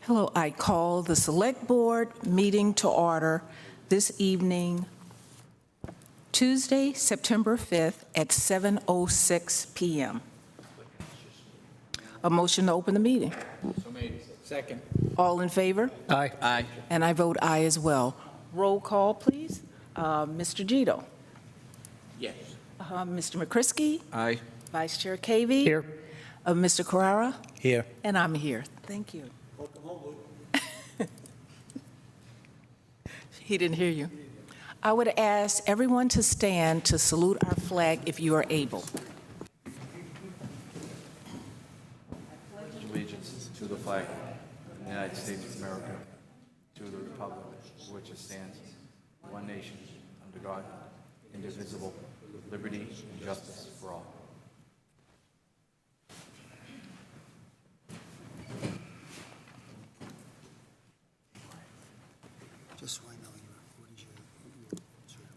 Hello, I call the Select Board meeting to order this evening, Tuesday, September 5th at 7:06 p.m. A motion to open the meeting. So made. Second. All in favor? Aye. Aye. And I vote aye as well. Roll call, please. Mr. Gito. Yes. Mr. McCrisky. Aye. Vice Chair Cavey. Here. Mr. Carrara. Here. And I'm here. Thank you. He didn't hear you. I would ask everyone to stand to salute our flag if you are able. Allegiance to the flag of the United States of America, to the republic for which it stands, one nation, under God, indivisible, with liberty and justice for all. Just so I know, what is your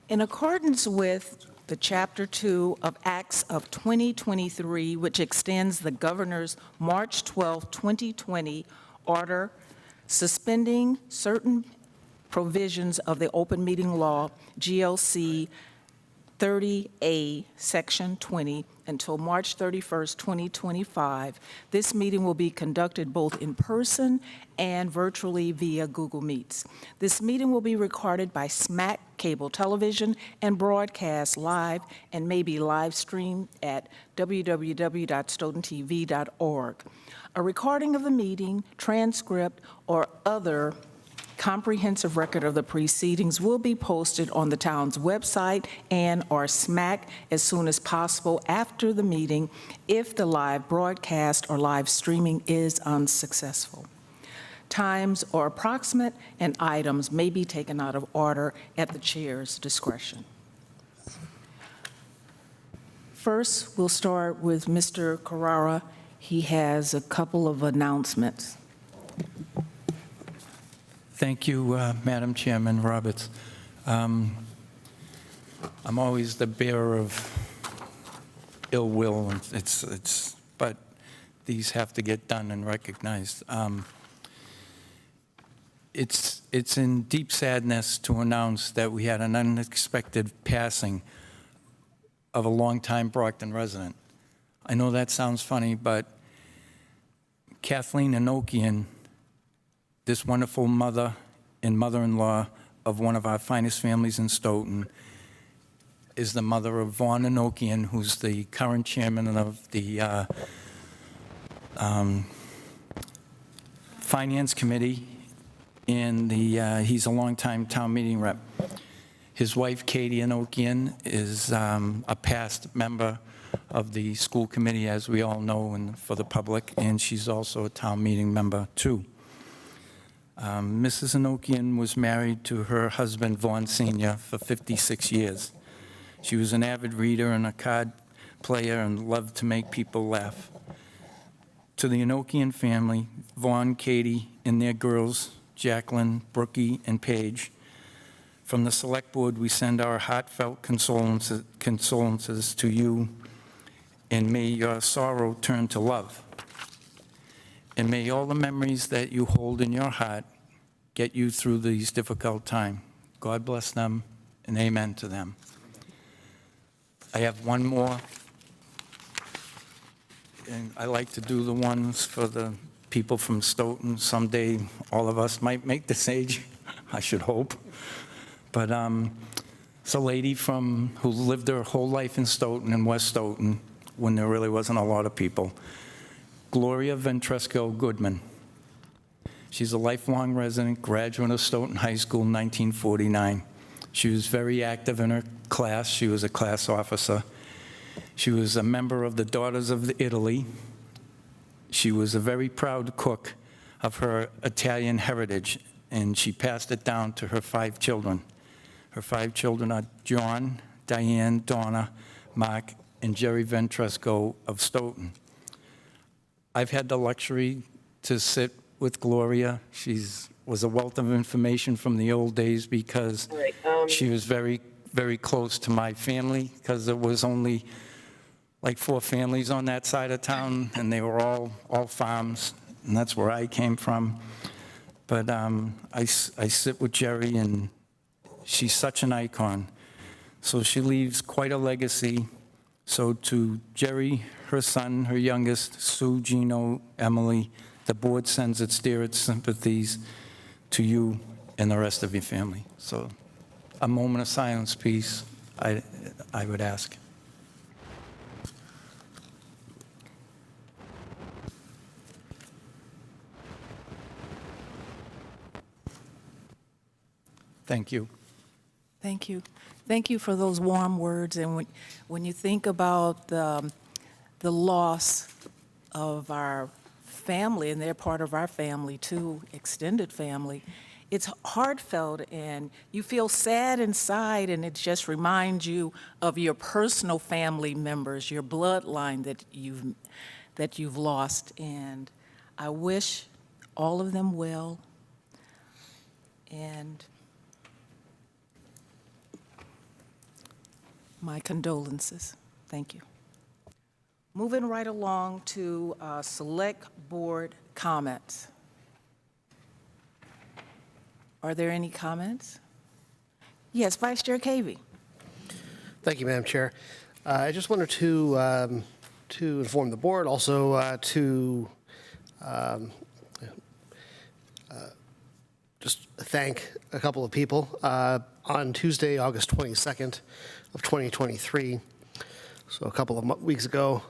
In accordance with the Chapter 2 of Acts of 2023, which extends the Governor's March 12, 2020 order suspending certain provisions of the Open Meeting Law, GLC 30A, Section 20, until March 31st, 2025, this meeting will be conducted both in person and virtually via Google Meets. This meeting will be recorded by SMAC Cable Television and broadcast live and may be live streamed at www.stoughtontv.org. A recording of the meeting, transcript, or other comprehensive record of the proceedings will be posted on the town's website and or SMAC as soon as possible after the meeting if the live broadcast or live streaming is unsuccessful. Times are approximate and items may be taken out of order at the chair's discretion. First, we'll start with Mr. Carrara. He has a couple of announcements. Thank you, Madam Chairman Roberts. I'm always the bearer of ill will, but these have to get done and recognized. It's in deep sadness to announce that we had an unexpected passing of a longtime Brockton resident. I know that sounds funny, but Kathleen Enochian, this wonderful mother and mother-in-law of one of our finest families in Stoughton, is the mother of Vaughn Enochian, who's the current chairman of the Finance Committee, and he's a longtime town meeting rep. His wife, Katie Enochian, is a past member of the school committee, as we all know, and for the public, and she's also a town meeting member, too. Mrs. Enochian was married to her husband, Vaughn Sr., for 56 years. She was an avid reader and a card player and loved to make people laugh. To the Enochian family, Vaughn, Katie, and their girls, Jacqueline, Brookie, and Paige, from the Select Board, we send our heartfelt condolences to you, and may your sorrow turn to love. And may all the memories that you hold in your heart get you through these difficult times. God bless them, and amen to them. I have one more, and I like to do the ones for the people from Stoughton. Someday, all of us might make this age, I should hope. But it's a lady who lived her whole life in Stoughton, in West Stoughton, when there really wasn't a lot of people. Gloria Ventresco Goodman. She's a lifelong resident, graduate of Stoughton High School in 1949. She was very active in her class. She was a class officer. She was a member of the Daughters of Italy. She was a very proud cook of her Italian heritage, and she passed it down to her 5 children. Her 5 children are John, Diane, Donna, Mark, and Jerry Ventresco of Stoughton. I've had the luxury to sit with Gloria. She was a wealth of information from the old days because she was very, very close to my family, because there was only like 4 families on that side of town, and they were all farms, and that's where I came from. But I sit with Jerry, and she's such an icon. So she leaves quite a legacy. So to Jerry, her son, her youngest, Sue, Gino, Emily, the board sends its dearest sympathies to you and the rest of your family. So a moment of silence, please, I would ask. Thank you. Thank you. Thank you for those warm words. And when you think about the loss of our family, and they're part of our family too, extended family, it's heartfelt, and you feel sad inside, and it just reminds you of your personal family members, your bloodline that you've lost. And I wish all of them well. And my condolences. Thank you. Moving right along to select board comments. Are there any comments? Yes, Vice Chair Cavey. Thank you, Madam Chair. I just wanted to inform the board, also to just thank a couple of people. On Tuesday, August 22nd of 2023, so a couple of weeks ago,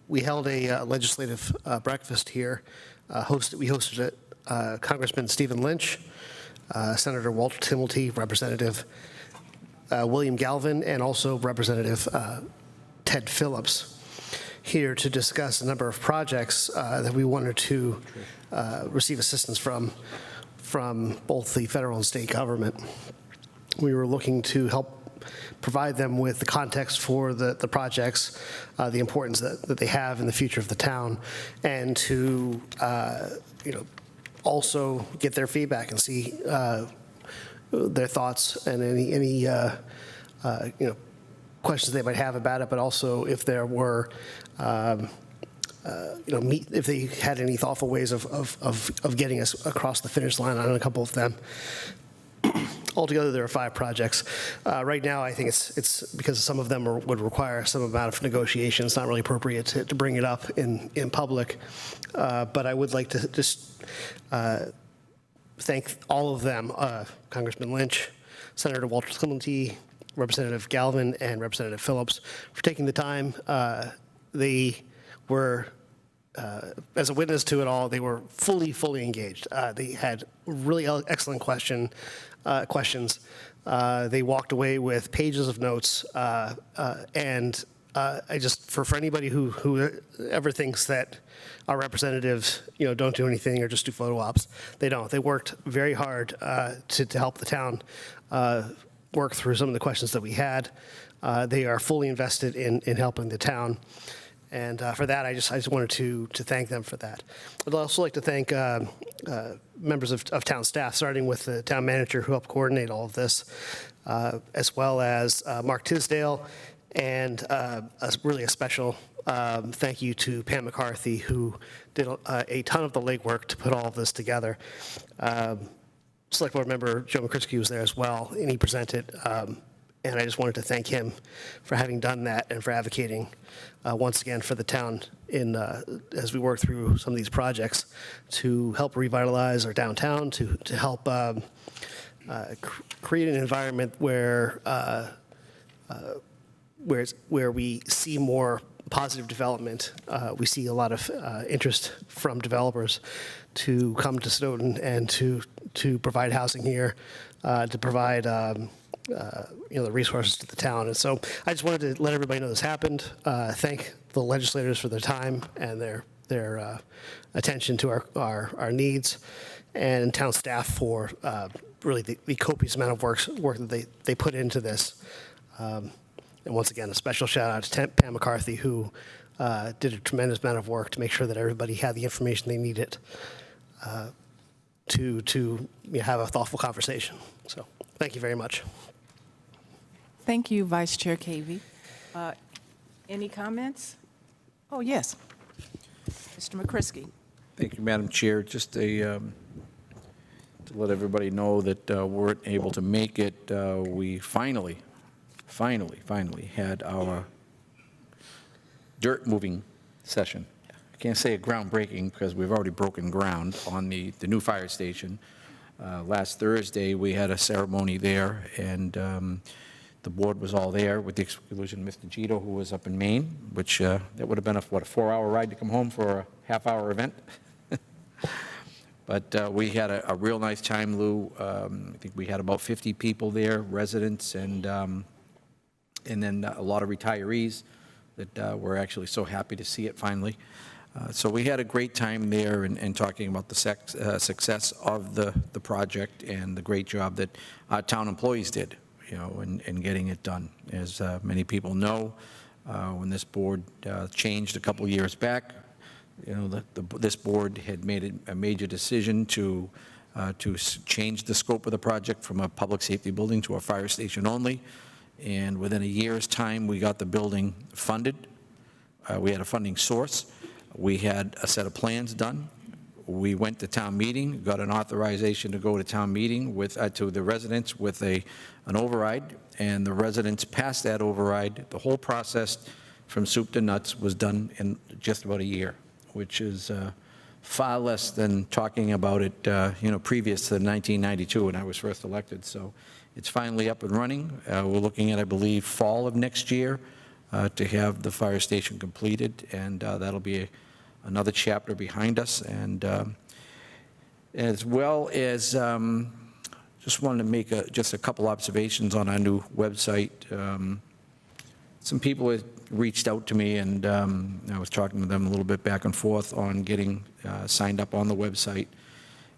we held a legislative breakfast here. We hosted it. Congressman Stephen Lynch, Senator Walter Timilty, Representative William Galvin, and also Representative Ted Phillips, here to discuss a number of projects that we wanted to receive assistance from both the federal and state government. We were looking to help provide them with the context for the projects, the importance that they have in the future of the town, and to also get their feedback and see their thoughts and any questions they might have about it, but also if there were if they had any thoughtful ways of getting us across the finish line on a couple of them. Altogether, there are 5 projects. Right now, I think it's because some of them would require some amount of negotiation. It's not really appropriate to bring it up in public. But I would like to just thank all of them, Congressman Lynch, Senator Walter Timilty, Representative Galvin, and Representative Phillips, for taking the time. They were, as a witness to it all, they were fully engaged. They had really excellent questions. They walked away with pages of notes, and I just, for anybody who ever thinks that our representatives, don't do anything or just do photo ops, they don't. They worked very hard to help the town work through some of the questions that we had. They are fully invested in helping the town. And for that, I just wanted to thank them for that. I'd also like to thank members of town staff, starting with the town manager who helped coordinate all of this, as well as Mark Tisdale, and really a special thank you to Pam McCarthy, who did a ton of the legwork to put all of this together. Select Board member Joe McCrisky was there as well, and he presented. And I just wanted to thank him for having done that and for advocating once again for the town as we work through some of these projects to help revitalize our downtown, to help create an environment where we see more positive development. We see a lot of interest from developers to come to Stoughton and to provide housing here, to provide the resources to the town. And so I just wanted to let everybody know this happened. Thank the legislators for their time and their attention to our needs, and town staff for really the copious amount of work that they put into this. And once again, a special shout out to Pam McCarthy, who did a tremendous amount of work to make sure that everybody had the information they needed to have a thoughtful conversation. So thank you very much. Thank you, Vice Chair Cavey. Any comments? Oh, yes. Mr. McCrisky. Thank you, Madam Chair. Just a to let everybody know that weren't able to make it. We finally had our dirt moving session. I can't say a groundbreaking because we've already broken ground on the new fire station. Last Thursday, we had a ceremony there, and the board was all there with the exclusion of Mr. Gito, who was up in Maine, which that would have been a 4-hour ride to come home for a half-hour event. But we had a real nice time, Lou. I think we had about 50 people there, residents, and then a lot of retirees that were actually so happy to see it finally. So we had a great time there and talking about the success of the project and the great job that our town employees did, in getting it done. As many people know, when this board changed a couple years back, this board had made a major decision to change the scope of the project from a public safety building to a fire station only. And within a year's time, we got the building funded. We had a funding source. We had a set of plans done. We went to town meeting, got an authorization to go to town meeting to the residents with an override, and the residents passed that override. The whole process from soup to nuts was done in just about a year, which is far less than talking about it, previous to 1992 when I was first elected. So it's finally up and running. We're looking at, I believe, fall of next year to have the fire station completed, and that'll be another chapter behind us. And as well as, just wanted to make just a couple observations on our new website. Some people had reached out to me, and I was talking to them a little bit back and forth on getting signed up on the website.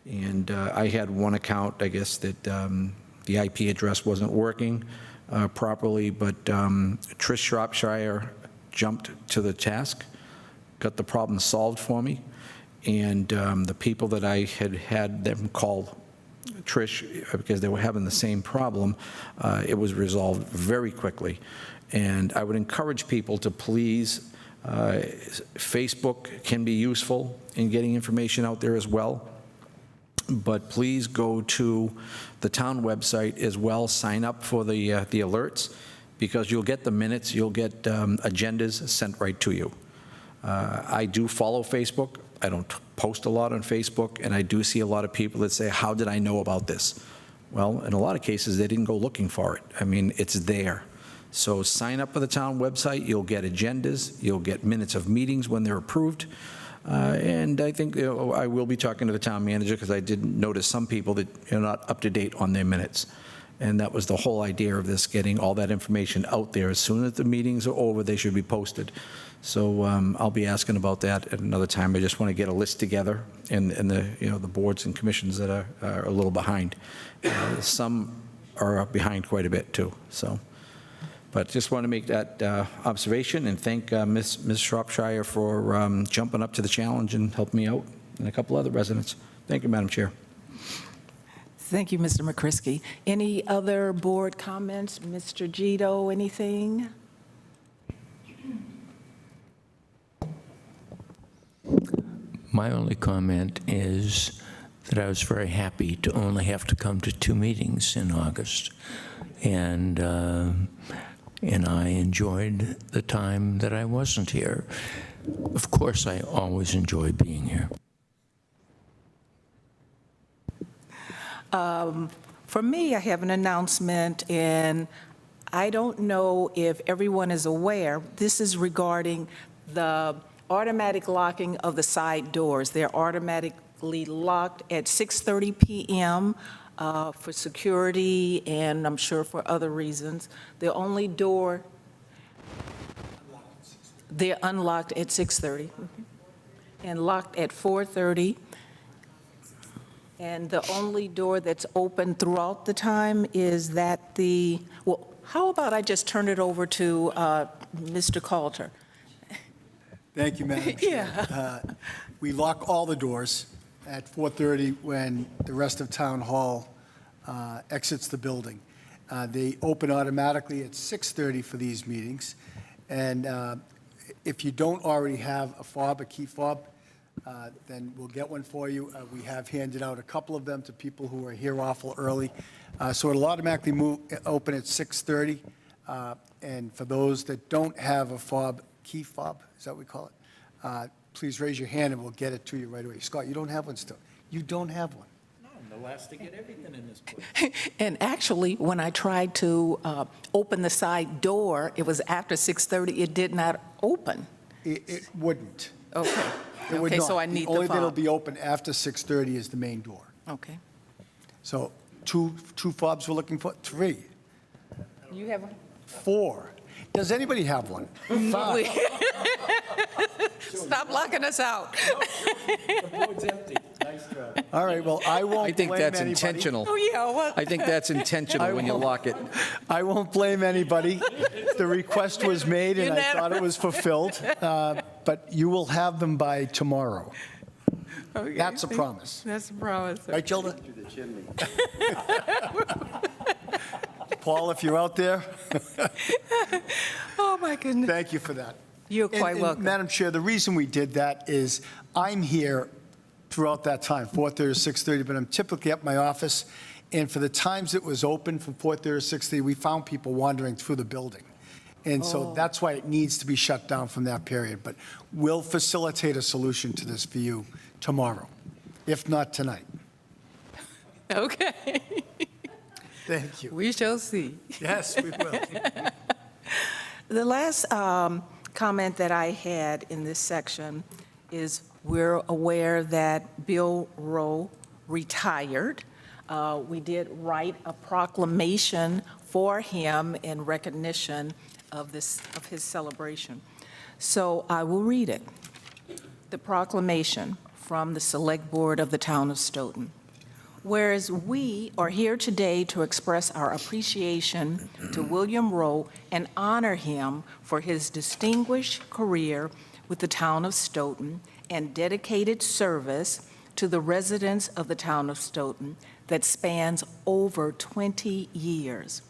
And I had one account, I guess, that the IP address wasn't working properly, but Trish Shropshire jumped to the task, got the problem solved for me, and the people that I had them call Trish because they were having the same problem, it was resolved very quickly. And I would encourage people to please, Facebook can be useful in getting information out there as well, but please go to the town website as well, sign up for the alerts, because you'll get the minutes, you'll get agendas sent right to you. I do follow Facebook. I don't post a lot on Facebook, and I do see a lot of people that say, how did I know about this? Well, in a lot of cases, they didn't go looking for it. I mean, it's there. So sign up for the town website. You'll get agendas. You'll get minutes of meetings when they're approved. And I think I will be talking to the town manager, because I did notice some people that are not up to date on their minutes. And that was the whole idea of this, getting all that information out there. As soon as the meetings are over, they should be posted. So I'll be asking about that at another time. I just want to get a list together, and the boards and commissions that are a little behind. Some are behind quite a bit too. So, but just want to make that observation and thank Ms. Shropshire for jumping up to the challenge and helping me out, and a couple other residents. Thank you, Madam Chair. Thank you, Mr. McCrisky. Any other board comments? Mr. Gito, anything? My only comment is that I was very happy to only have to come to 2 meetings in August, and I enjoyed the time that I wasn't here. Of course, I always enjoy being here. For me, I have an announcement, and I don't know if everyone is aware. This is regarding the automatic locking of the side doors. They're automatically locked at 6:30 p.m. For security, and I'm sure for other reasons. The only door, they're unlocked at 6:30 and locked at 4:30. And the only door that's open throughout the time is that well, how about I just turn it over to Mr. Coulter? Thank you, Madam Chair. We lock all the doors at 4:30 when the rest of Town Hall exits the building. They open automatically at 6:30 for these meetings. And if you don't already have a fob, a key fob, then we'll get one for you. We have handed out a couple of them to people who are here awful early. So it'll automatically open at 6:30. And for those that don't have a fob, key fob, is that what we call it? Please raise your hand and we'll get it to you right away. Scott, you don't have one still? You don't have one? No, I'm the last to get everything in this place. And actually, when I tried to open the side door, it was after 6:30, it did not open. It wouldn't. Okay. It would Okay, not. so I need The only the thing that'll fob. be open after 6:30 is the main door. Okay. So two fobs we're looking for? 3, You have one? 4. Does anybody have one? 5. Stop locking us out. The board's empty. Nice job. All right, well, I won't I think blame that's anybody. intentional. Oh, yeah, well, I think that's intentional when you lock it. I won't blame anybody. The request was made, and I thought it was fulfilled. But you will have them by tomorrow. okay. That's a promise. That's a promise. Right, Gilda? Paul, if you're out there, Oh, my goodness. thank you for that. You're quite And, welcome. Madam Chair, the reason we did that is I'm here throughout that time, 4:30 to 6:30, but I'm typically at my office. And for the times it was open from 4:30 to 6:30, we found people wandering through the building. And so that's why it needs to be shut down from that period. But we'll facilitate a solution to this for you tomorrow, if not tonight. Okay. Thank you. We shall see. Yes, we will. The last comment that I had in this section is we're aware that Bill Rowe retired. We did write a proclamation for him in recognition of his celebration. So I will read it. The proclamation from the Select Board of the Town of Stoughton. Whereas we are here today to express our appreciation to William Rowe and honor him for his distinguished career with the town of Stoughton and dedicated service to the residents of the town of Stoughton that spans over 20 years.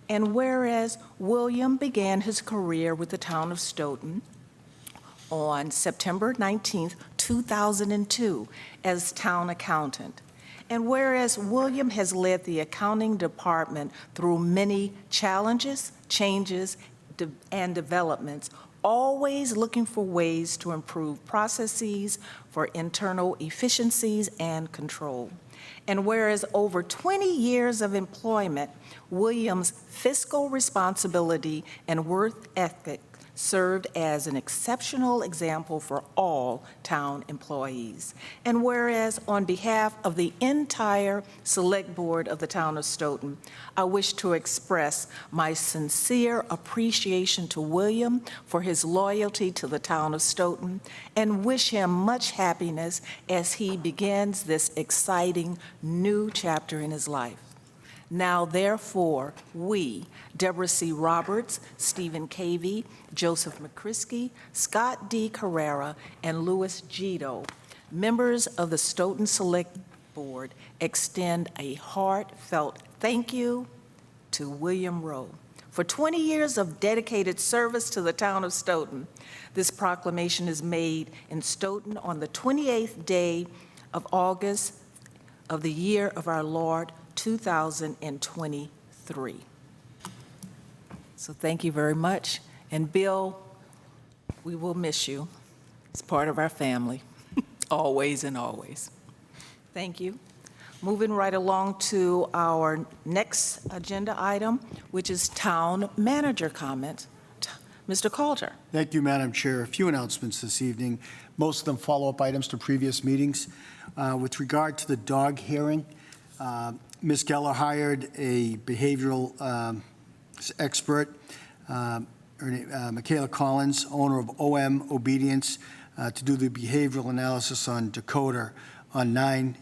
And whereas William began his career with the town of Stoughton on September 19th, 2002 as town accountant, and whereas William has led the accounting department through many challenges, changes, and developments, always looking for ways to improve processes for internal efficiencies and control. And whereas over 20 years of employment, William's fiscal responsibility and work ethic served as an exceptional example for all town employees. And whereas on behalf of the entire Select Board of the town of Stoughton, I wish to express my sincere appreciation to William for his loyalty to the town of Stoughton and wish him much happiness as he begins this exciting new chapter in his life. Now, therefore, we, Deborah C. Roberts, Stephen Cavey, Joseph McCrisky, Scott D. Carrera, and Louis Gito, members of the Stoughton Select Board, extend a heartfelt thank you to William Rowe. For 20 years of dedicated service to the town of Stoughton, this proclamation is made in Stoughton on the 28th day of August of the year of our Lord, 2023. So thank you very much. And Bill, we will miss you. It's part of our family, always and always. Thank you. Moving right along to our next agenda item, which is town manager comments. Mr. Coulter. Thank you, Madam Chair. A few announcements this evening, most of them follow-up items to previous meetings. With regard to the dog hearing, Ms. Geller hired a behavioral expert, Michaela Collins, owner of OM Obedience, to do the behavioral analysis on Dakota on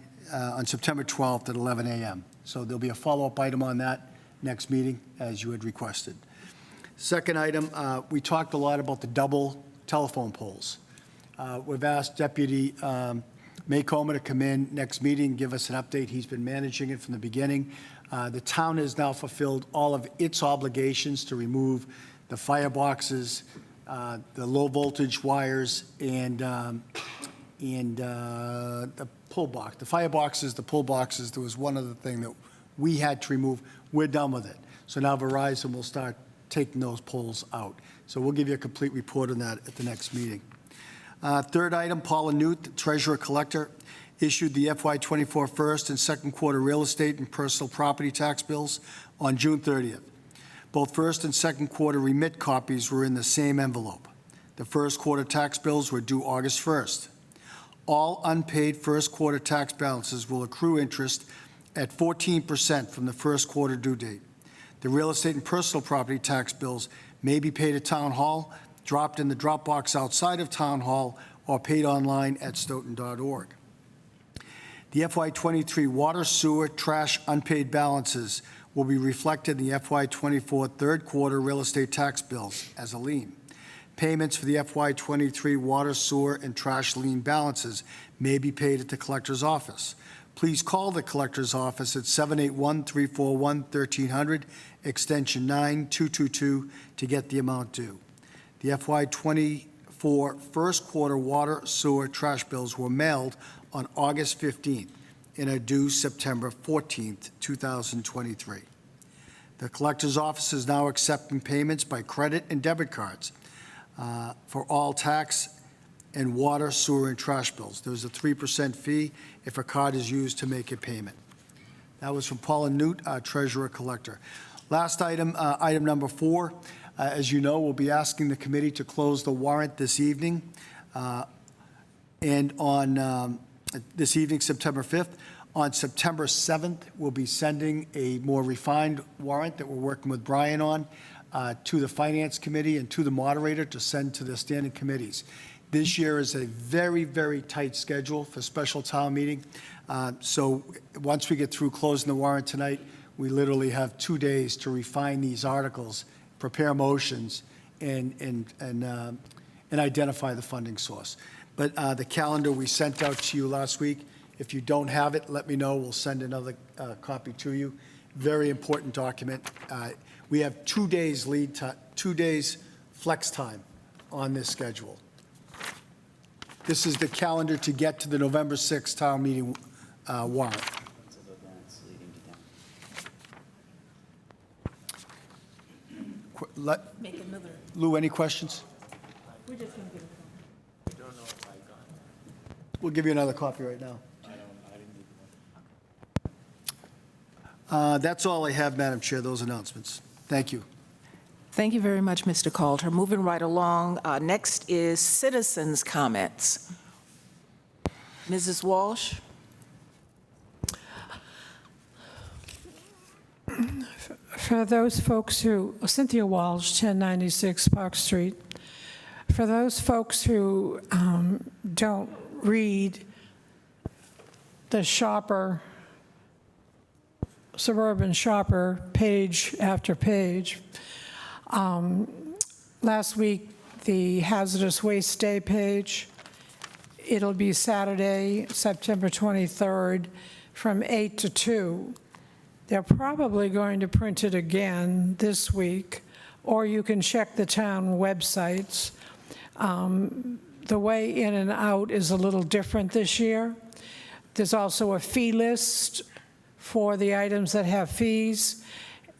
September 12th at 11 a.m. So there'll be a follow-up item on that next meeting, as you had requested. Second item, we talked a lot about the double telephone poles. We've asked Deputy Maycoma to come in next meeting and give us an update. He's been managing it from the beginning. The town has now fulfilled all of its obligations to remove the fireboxes, the low voltage wires, and and the pull box, the fire boxes, the pull boxes, there was one other thing that we had to remove. We're done with it. So now Verizon will start taking those poles out. So we'll give you a complete report on that at the next meeting. Third item, Paula Newt, the treasurer collector, issued the FY24 first and second quarter real estate and personal property tax bills on June 30th. Both first and second quarter remit copies were in the same envelope. The first quarter tax bills were due August 1st. All unpaid first quarter tax balances will accrue interest at 14% from the first quarter due date. The real estate and personal property tax bills may be paid at Town Hall, dropped in the drop box outside of Town Hall, or paid online at stoughton.org. The FY23 water, sewer, trash unpaid balances will be reflected in the FY24 third quarter real estate tax bills as a lien. Payments for the FY23 water, sewer, and trash lien balances may be paid at the collector's office. Please call the collector's office at 781-341-1300, extension 9222, to get the amount due. The FY24 first quarter water, sewer, trash bills were mailed on August 15th and are due September 14th, 2023. The collector's office is now accepting payments by credit and debit cards for all tax and water, sewer, and trash bills. There's a 3% fee if a card is used to make a payment. That was from Paula Newt, our treasurer collector. Last item, item number 4. As you know, we'll be asking the committee to close the warrant this evening. And on this evening, September 5th. On September 7th, we'll be sending a more refined warrant that we're working with Brian on to the Finance Committee and to the moderator to send to the standing committees. This year is a very, very tight schedule for special town meeting. So once we get through closing the warrant tonight, we literally have 2 days to refine these articles, prepare motions, and identify the funding source. But the calendar we sent out to you last week, if you don't have it, let me know. We'll send another copy to you. Very important document. We have 2 days lead time, 2 days flex time on this schedule. This is the calendar to get to the November 6th town meeting warrant. Make another. Lou, any questions? We're just going to get a We'll give you another copy right now. That's all I have, Madam Chair, those announcements. Thank you. Thank you very much, Mr. Coulter. Moving right along, next is citizens' comments. Mrs. Walsh? For those folks who, Cynthia Walsh, 1096 Park Street. For those folks who don't read the shopper, Suburban Shopper, page after page, last week, the Hazardous Waste Day page, it'll be Saturday, September 23rd, from 8 to 2. They're probably going to print it again this week, or you can check the town websites. The way in and out is a little different this year. There's also a fee list for the items that have fees,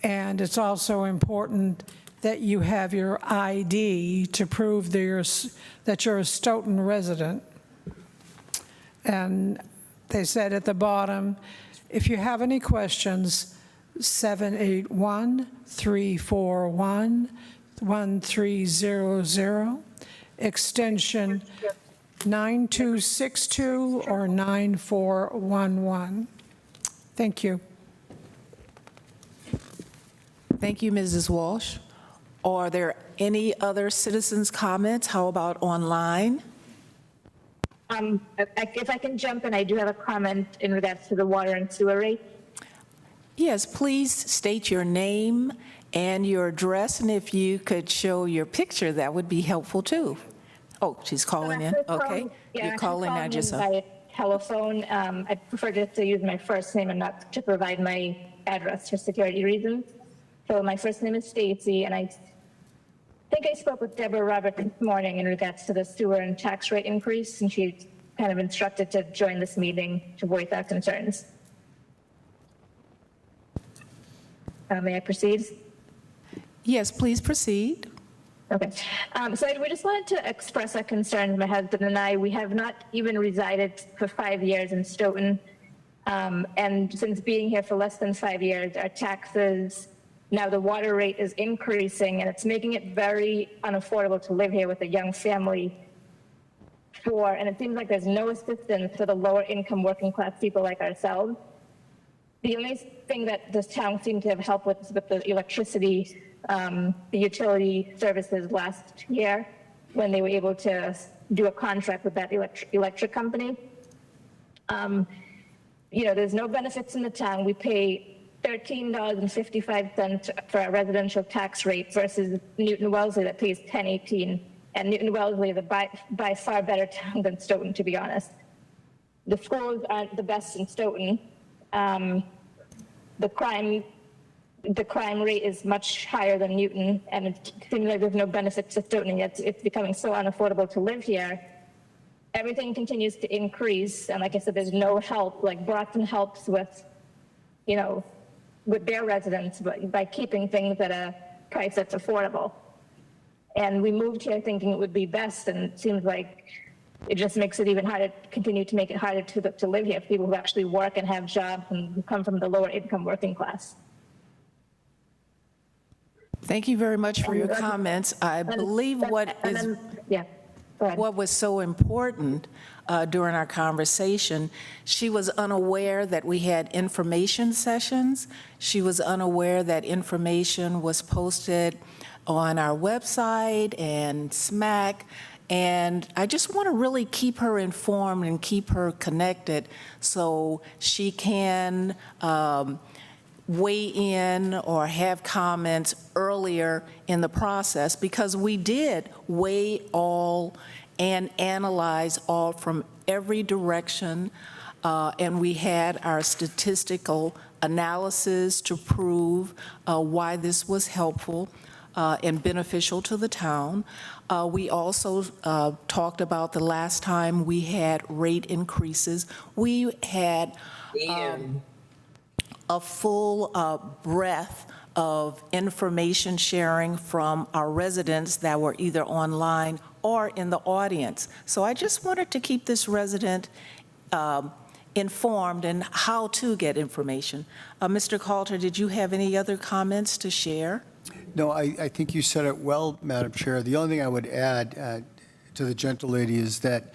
and it's also important that you have your ID to prove that you're a Stoughton resident. And they said at the bottom, if you have any questions, 781-341-1300, extension 9262 or 9411. Thank you. Thank you, Mrs. Walsh. Are there any other citizens' comments? How about online? If I can jump in, I do have a comment in regards to the water and sewer rate. Yes, please state your name and your address, and if you could show your picture, that would be helpful too. Oh, she's calling in. Okay. You're calling now, just by telephone. I prefer just to use my first name and not to provide my address for security reasons. So my first name is Stacy, and I think I spoke with Deborah Roberts this morning in regards to the sewer and tax rate increase, and she kind of instructed to join this meeting to voice our concerns. May I proceed? Yes, please proceed. Okay. So we just wanted to express our concerns, my husband and I. We have not even resided for 5 years in Stoughton. And since being here for less than 5 years, our taxes, now the water rate is increasing, and it's making it very unaffordable to live here with a young family. And it seems like there's no assistance for the lower income working class people like ourselves. The only thing that this town seemed to have helped with is with the electricity, the utility services last year, when they were able to do a contract with that electric company. You know, there's no benefits in the town. We pay $13.55 for our residential tax rate versus Newton Wellesley that pays $10.18. And Newton Wellesley is by far better town than Stoughton, to be honest. The schools aren't the best in Stoughton. The crime rate is much higher than Newton, and it seems like there's no benefit to Stoughton. It's becoming so unaffordable to live here. Everything continues to increase, and like I said, there's no help. Like Brockton helps with, you know, with their residents by keeping things at a price that's affordable. And we moved here thinking it would be best, and it seems like it just makes it even harder, continue to make it harder to live here for people who actually work and have jobs and who come from the lower income working class. Thank you very much for your comments. I believe what was so important during our conversation, she was unaware that we had information sessions. She was unaware that information was posted on our website and SMAC. And I just want to really keep her informed and keep her connected so she can weigh in or have comments earlier in the process, because we did weigh all and analyze all from every direction, and we had our statistical analysis to prove why this was helpful and beneficial to the town. We also talked about the last time we had rate increases. We had a full breadth of information sharing from our residents that were either online or in the audience. So I just wanted to keep this resident informed and how to get information. Mr. Coulter, did you have any other comments to share? No, I think you said it well, Madam Chair. The only thing I would add to the gentlelady is that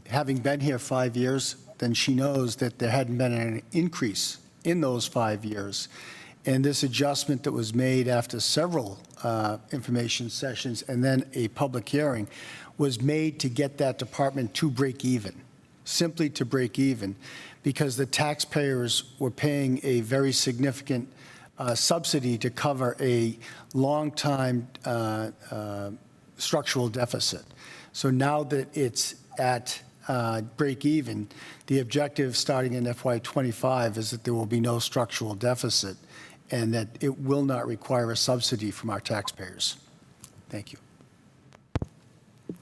having been here 5 years, then she knows that there hadn't been an increase in those 5 years. And this adjustment that was made after several information sessions and then a public hearing was made to get that department to break even, simply to break even, because the taxpayers were paying a very significant subsidy to cover a long-time structural deficit. So now that it's at break even, the objective starting in FY25 is that there will be no structural deficit and that it will not require a subsidy from our taxpayers. Thank you.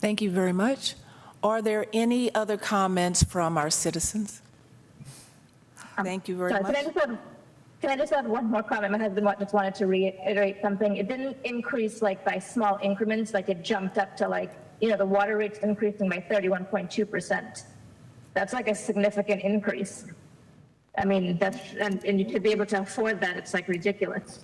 Thank you very much. Are there any other comments from our citizens? Thank you very much. Can I just add one more comment? My husband just wanted to reiterate something. It didn't increase like by small increments, like it jumped up to like, you know, the water rate's increasing by 31.2%. That's like a significant increase. I mean, that's, and to be able to afford that, it's like ridiculous.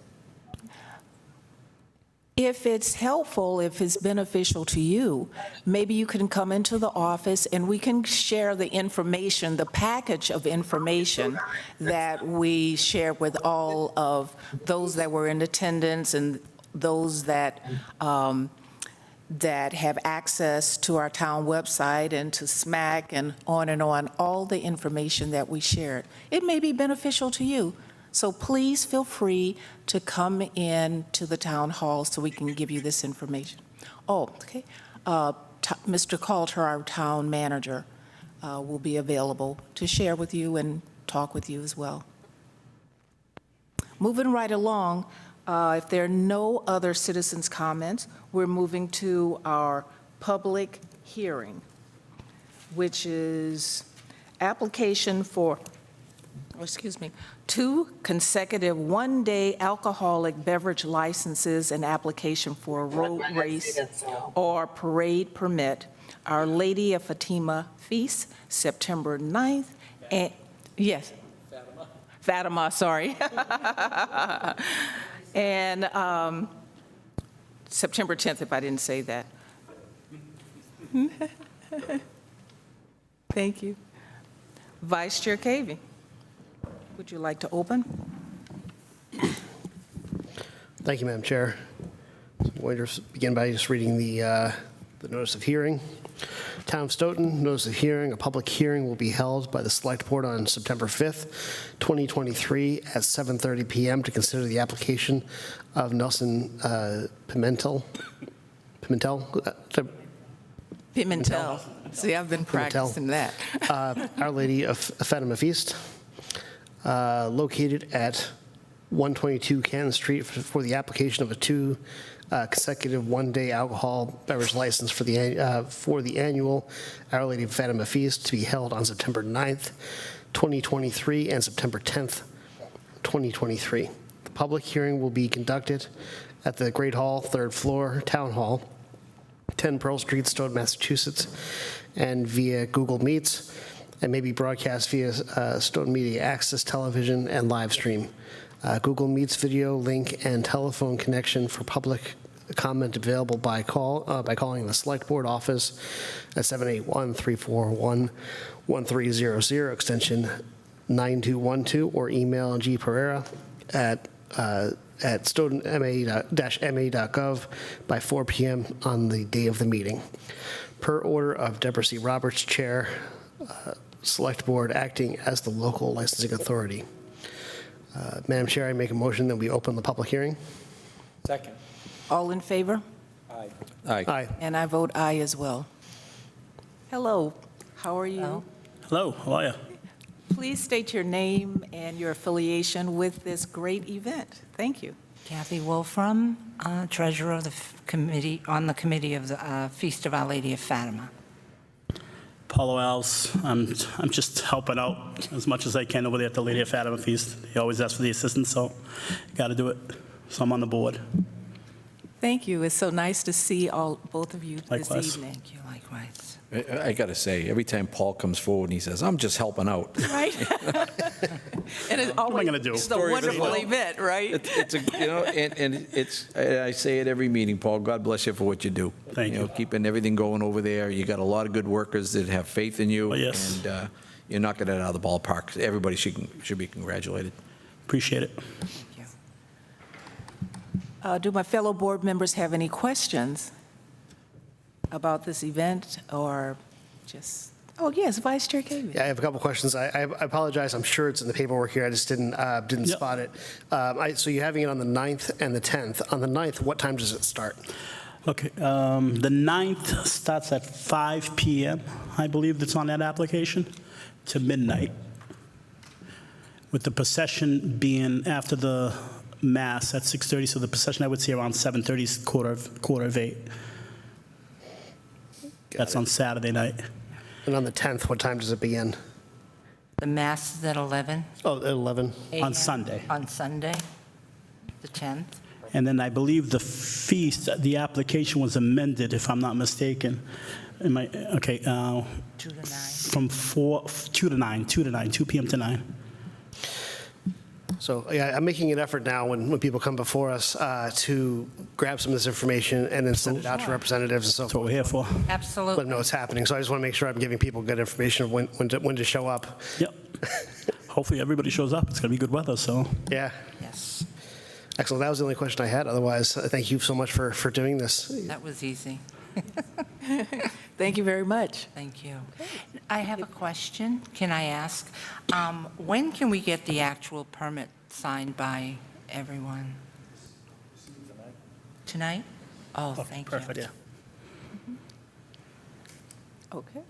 If it's helpful, if it's beneficial to you, maybe you can come into the office and we can share the information, the package of information that we share with all of those that were in attendance and those that that have access to our town website and to SMAC and on, all the information that we shared. It may be beneficial to you. So please feel free to come in to the town hall so we can give you this information. Oh, okay. Mr. Coulter, our town manager, will be available to share with you and talk with you as well. Moving right along, if there are no other citizens' comments, we're moving to our public hearing. which is application for, 2 consecutive one-day alcoholic beverage licenses and application for a road race or parade permit, Our Lady of Fatima Feast, September 9th, and, yes. Fatima, sorry. And September 10th, if I didn't say that. Thank you. Vice Chair Cavey, would you like to open? Thank you, Madam Chair. I'm going to begin by just reading the notice of hearing. Town of Stoughton, notice of hearing. A public hearing will be held by the Select Board on September 5th, 2023 at 7:30 p.m. to consider the application of Nelson Pimentel. See, I've been practicing that. Our Lady of Fatima Feast, located at 122 Cannon Street for the application of a 2 consecutive one-day alcohol beverage license for the annual Our Lady of Fatima Feast to be held on September 9th, 2023 and September 10th, 2023. The public hearing will be conducted at the Great Hall, 3rd floor, Town Hall, 10 Pearl Street, Stoughton, Massachusetts, and via Google Meets, and may be broadcast via Stoughton Media Access Television and live stream. Google Meets video link and telephone connection for public comment available by calling the Select Board office at 781-341-1300, extension 9212, or email G. Pereira at stoughton-ma.gov by 4 p.m. on the day of the meeting. Per order of Deborah C. Roberts, Chair, Select Board, acting as the local licensing authority. Madam Chair, I make a motion that we open the public hearing. Second. All in favor? Aye. Aye. Aye. And I vote aye as well. Hello, how are you? Hello, how are you? Please state your name and your affiliation with this great event. Thank you. Kathy Wolfram, Treasurer of the committee, on the committee of the Feast of Our Lady of Fatima. Paulo Alves. I'm just helping out as much as I can over there at the Lady of Fatima Feast. They always ask for the assistance, so got to do it. So I'm on the board. Thank you. It's so nice to see both of you Likewise. this evening. Thank you, likewise. I got to say, every time Paul comes forward and he says, I'm just helping out. Right? And it's What am I always gonna do? it's a wonderful event, right? It's a, and I say it every meeting, Paul, God bless you for what you do. Thank you. Keeping everything going over there. You got a lot of good workers that have faith in you. Oh, yes. And you're knocking it out of the ballpark. Everybody should be congratulated. Appreciate it. Thank you. Do my fellow board members have any questions about this event or just, oh, yes, Vice Chair Cavey. Yeah, I have a couple questions. I apologize. I'm sure it's in the paperwork here. I just didn't Yep. spot it. So you're having it on the 9th and the 10th. On the 9th, what time does it start? Okay, the 9th starts at 5 p.m., I believe that's on that application, to midnight, with the procession being after the Mass at 6:30, so the procession I would say around 7:30, quarter of 8. That's on Saturday night. And on the 10th, what time does it begin? The Mass is at 11 Oh, at 11. a.m. Sunday. On Sunday, the 10th. And then I believe the feast, the application was amended, if I'm not mistaken. Okay, 2 to 9. from 2 p.m. to 9. So yeah, I'm making an effort now when people come before us to grab some of this information and then send it out to representatives and so That's what forth. we're here for. Let them Absolutely. know what's happening. So I just want to make sure I'm giving people good information of when to show up. Yep. Hopefully everybody shows up. It's going to be good weather, so. Yeah. Yes, Excellent. That was the only question I had. Otherwise, thank you so much for doing this. that was easy. Thank you very much. Thank you. I have a question. Can I ask? When can we get the actual permit signed by everyone? Tonight? Oh, thank you. Perfect. Okay.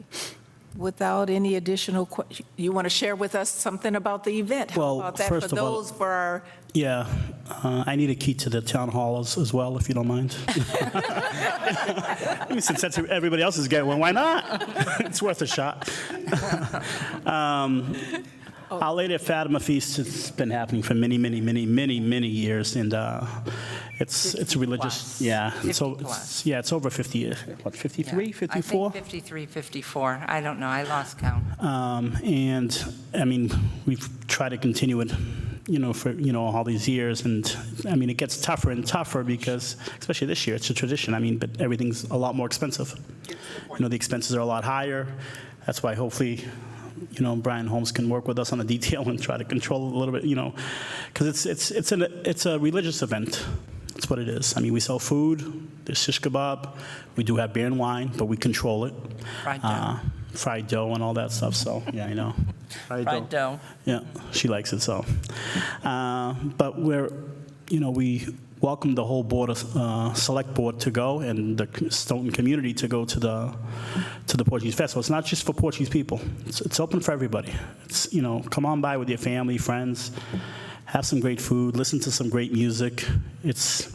without any additional, you want to share with us something about the event? How Well, about that first for of all- those for our, Yeah, I need a key to the town hall as well, if you don't mind. Since that's everybody else is getting one, why not? It's worth a shot. Our Lady of Fatima Feast has been happening for many years, and it's religious. plus. Yeah, 50 plus. it's over 50 years. What, 53, 54? I think 53, 54. I don't know. I lost count. And, I mean, we've tried to continue it, for, all these years. And, I mean, it gets tougher and tougher because, especially this year, it's a tradition. I mean, but everything's a lot more expensive. The expenses are a lot higher. That's why hopefully, Brian Holmes can work with us on the detail and try to control it a little bit, because it's a religious event. That's what it is. I mean, we sell food, there's shish kebab, we do have beer and wine, but we control it. Fried dough and all that stuff, so, yeah, I know. Fried dough. Yeah, she likes it, so. But we welcome the whole board, select board to go, and the Stoughton community to go to the Portuguese Festival. It's not just for Portuguese people. It's open for everybody. It's, come on by with your family, friends, have some great food, listen to some great music. It's,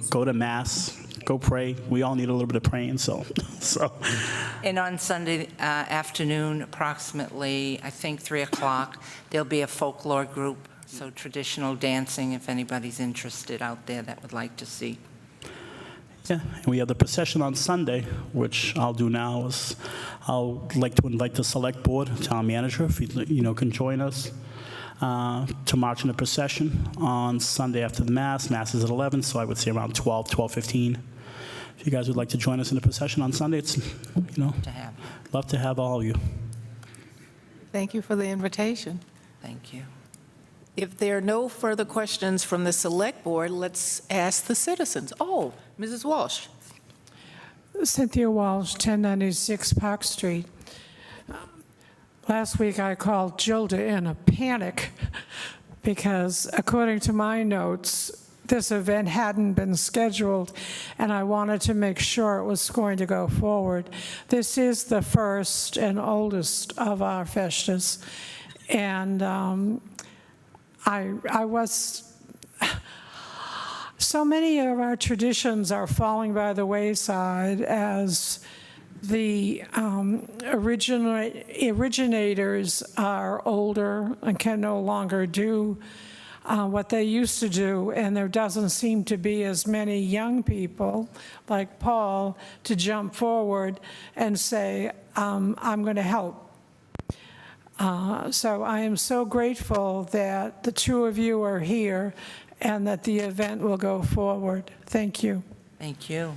go to mass, go pray. We all need a little bit of praying, so. And on Sunday afternoon, approximately, I think 3 o'clock, there'll be a folklore group, so traditional dancing, if anybody's interested out there that would like to see. Yeah, and we have the procession on Sunday, which I'll do now. I'll like to invite the select board, town manager, if he can join us to march in the procession on Sunday after the Mass. Mass is at 11, so I would say around 12:15. If you guys would like to join us in the procession on Sunday, it's, To have you. love to have all of you. thank you for the invitation. Thank you. If there are no further questions from the Select Board, let's ask the citizens. Oh, Mrs. Walsh. Cynthia Walsh, 1096 Park Street. Last week I called Gilda in a panic because according to my notes, this event hadn't been scheduled and I wanted to make sure it was going to go forward. This is the first and oldest of our festas, and I was, so many of our traditions are falling by the wayside as the originators are older and can no longer do what they used to do, and there doesn't seem to be as many young people like Paul to jump forward and say, I'm going to help. So I am so grateful that the two of you are here and that the event will go forward. Thank you. Thank you.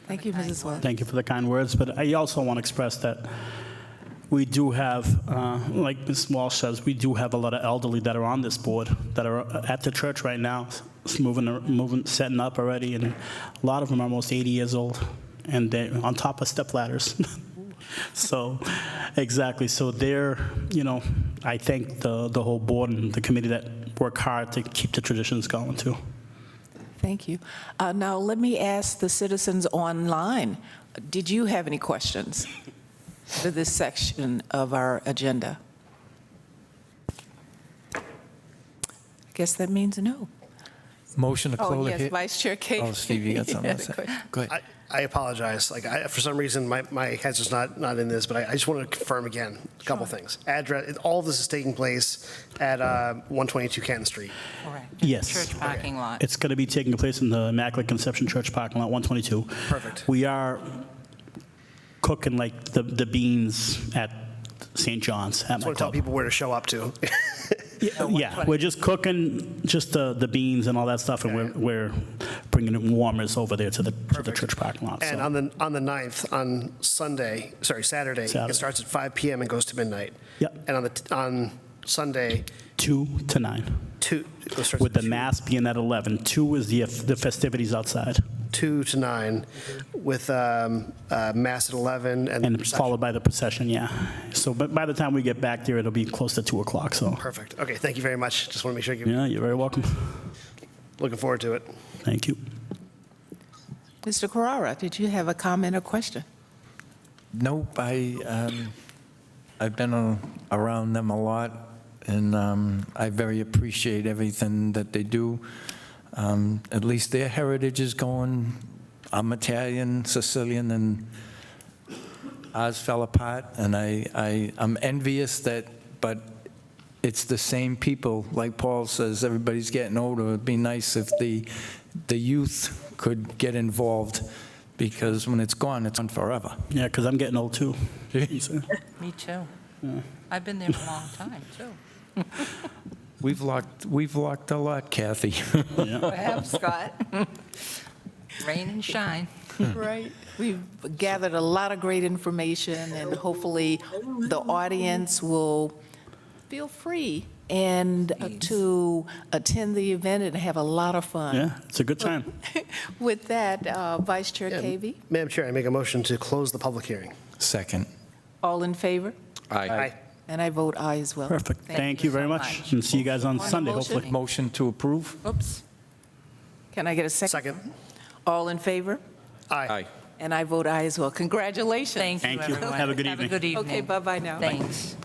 Thank you, Mrs. Walsh. Thank you for the kind words, but I also want to express that we do have, like Ms. Walsh says, we do have a lot of elderly that are on this board that are at the church right now, moving, setting up already, and a lot of them are almost 80 years old, and they're on top of step ladders. So, exactly. So they're, I thank the whole board and the committee that work hard to keep the traditions going too. Thank you. Now, let me ask the citizens online. Did you have any questions for this section of our agenda? I guess that means no. Motion to Oh, close yes, the Vice Chair Kate. Oh, Steve, you got something to say? Go ahead. I apologize. For some reason, my head's just not in this, but I just want to confirm again a couple things. Address, all of this is taking place at 122 Canton Street. Correct. Yes. Church parking lot. It's going to be taking place in the Immaculate Conception Church parking lot, 122. Perfect. We are cooking like the beans at St. John's at I my just want to tell club. people where to show up to. Yeah, we're just cooking just the beans and all that stuff, and we're bringing in warmers over there to the church parking lot. And so. on the 9th, on Saturday, Saturday. it starts at 5 p.m. and goes to midnight. Yep. And on Sunday, 2 to 9, 2 it starts with at the mass being at 11. 2 is the festivities outside, 2 to 9, with mass at 11 and procession. followed by the procession. Yeah. So, but by the time we get back there, it'll be close to 2 o'clock. So. Perfect. Okay, thank you very much. Just want to make sure you Yeah, you're very welcome. looking forward to it. Thank you. Mr. Carrara, did you have a comment or question? Nope, I've been around them a lot, and I very appreciate everything that they do. At least their heritage is going. I'm Italian, Sicilian, and ours fell apart, and I'm envious that, but it's the same people. Like Paul says, everybody's getting older. It'd be nice if the youth could get involved, because when it's gone forever. Yeah, because I'm getting old too. Me too. I've been there a long time, too. We've locked a lot, Kathy. Perhaps, Scott. Rain and shine. Right. We've gathered a lot of great information, and hopefully the audience will feel free and to attend the event and have a lot of fun. Yeah, it's a good time. With that, Vice Chair Yeah, Cavey, Madam Chair, I make a motion to close the public hearing. Second. all in favor? Aye. And I vote aye as well. Perfect. Thank you so very much. much. And see you guys on the Sunday, motion? hopefully. Motion to approve? Oops. Can I get a second? Second. All in favor? Aye. And I vote aye as well. Congratulations. Thank you, Thank you. everyone. Have a good Have a evening. good evening. Okay, bye-bye now. Thanks.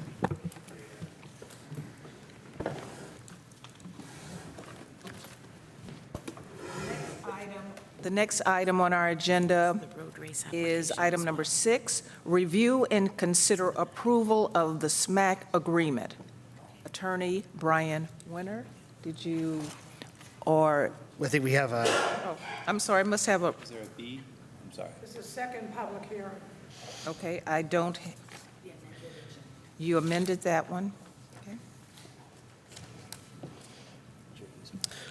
The next item on our agenda is item number 6, review and consider approval of the SMAC agreement. Attorney Brian Winter, did you, or, I think we have a, oh, I'm sorry, I must have a, Is there a B? I'm sorry. It's the second public hearing. okay, I don't, you amended that one? Okay.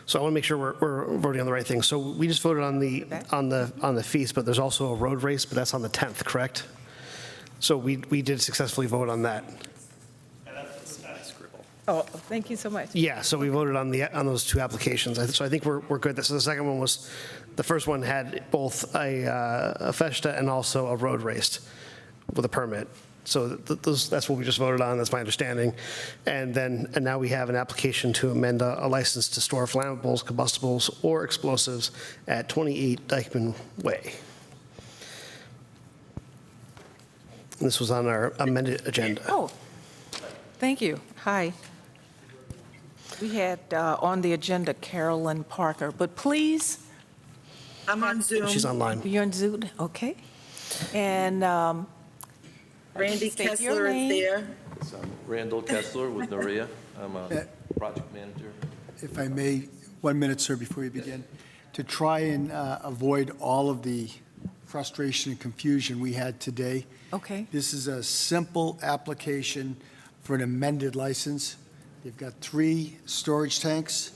so I want to make sure we're voting on the right thing. So we just voted on the feast, but there's also a road race, but that's on the 10th, correct? So we did successfully vote on that. Oh, thank you so much. Yeah, so we voted on those two applications. So I think we're good. So the second one was, the first one had both a festa and also a road race with a permit. So that's what we just voted on, that's my understanding. And now we have an application to amend a license to store flammables, combustibles, or explosives at 28 Dykeman Way. And this was on our amended agenda. Oh, thank you. Hi. We had on the agenda Carolyn Parker, but please, I'm on Zoom. She's online. you're on Zoom, okay? And Randy state your Kessler is name. there. Randall Kessler with Noria. I'm a project manager. If I may, 1 minute, sir, before you begin. To try and avoid all of the frustration and confusion we had today, Okay, this is a simple application for an amended license. They've got 3 storage tanks.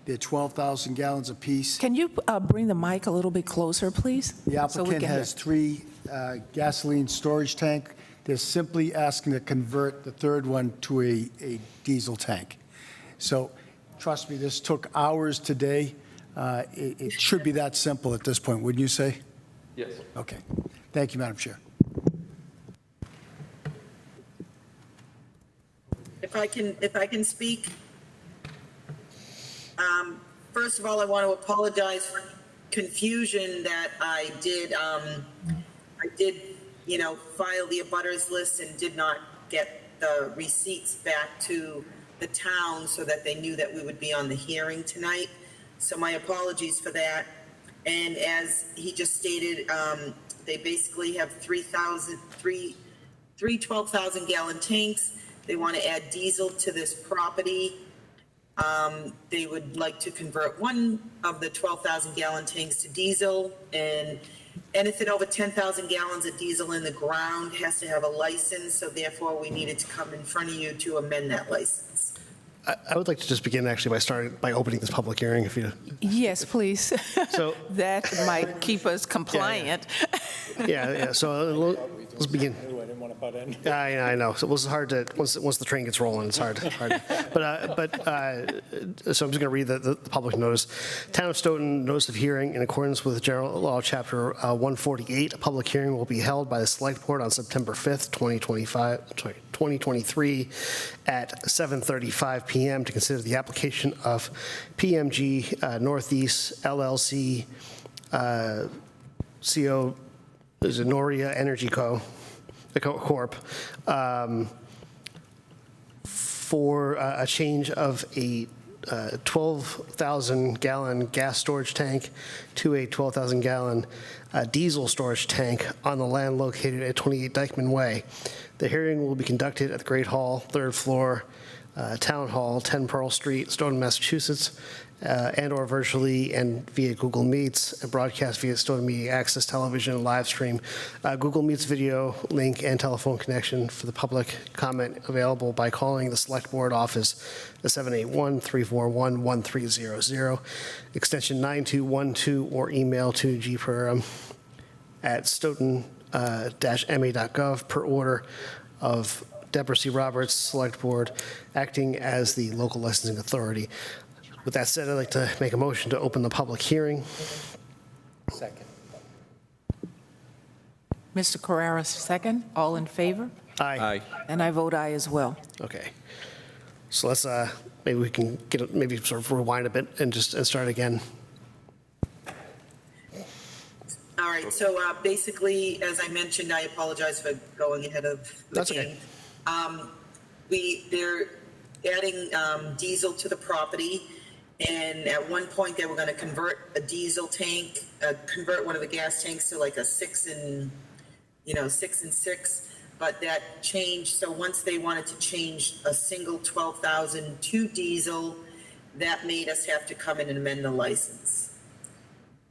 They're 12,000 gallons apiece. can you bring the mic a little bit closer, please? The So we applicant can hear. has 3 gasoline storage tank. They're simply asking to convert the third one to a diesel tank. So trust me, this took hours today. It should be that simple at this point, wouldn't you say? Yes. Okay. Thank you, Madam Chair. If I can speak. First of all, I want to apologize for confusion that I did, file the abutters list and did not get the receipts back to the town so that they knew that we would be on the hearing tonight. So my apologies for that. And as he just stated, they basically have three 12,000 gallon tanks. They want to add diesel to this property. They would like to convert one of the 12,000 gallon tanks to diesel, and anything over 10,000 gallons of diesel in the ground has to have a license, so therefore we needed to come in front of you to amend that license. I would like to just begin actually by opening this public hearing, if you. Yes, please. So That might keep us compliant. yeah. So let's begin. I didn't want to butt in. I know. So it was hard to once the train gets rolling, it's hard. But so I'm just going to read the public notice. Town of Stoughton notice of hearing in accordance with General Law Chapter 148. A public hearing will be held by the Select Board on September 5th, 2023, at 7:35 p.m. to consider the application of PMG Northeast LLC, CO is Noria Energy Corp. for a change of a 12,000-gallon gas storage tank to a 12,000-gallon diesel storage tank on the land located at 28 Dykeman Way. The hearing will be conducted at the Great Hall, 3rd floor, Town Hall, 10 Pearl Street, Stoughton, Massachusetts, and/or virtually and via Google Meets, and broadcast via Stoughton Media Access Television and live stream. Google Meets video link and telephone connection for the public comment available by calling the Select Board office at 781-341-1300, extension 9212, or email to gperum@stoughton-ma.gov per order of Deborah C. Roberts, Select Board, acting as the local licensing authority. With that said, I'd like to make a motion to open the public hearing. Second. Mr. Carrera, second. All in favor? Aye. And I vote aye as well. Okay. So let's, maybe we can get, maybe sort of rewind a bit and just start again. All right, so basically, as I mentioned, I apologize for going ahead of the That's game. okay. They're adding diesel to the property, and at one point, they were going to convert a diesel tank, convert one of the gas tanks to like a 6 and 6, but that changed. So once they wanted to change a single 12,000 to diesel, that made us have to come in and amend the license.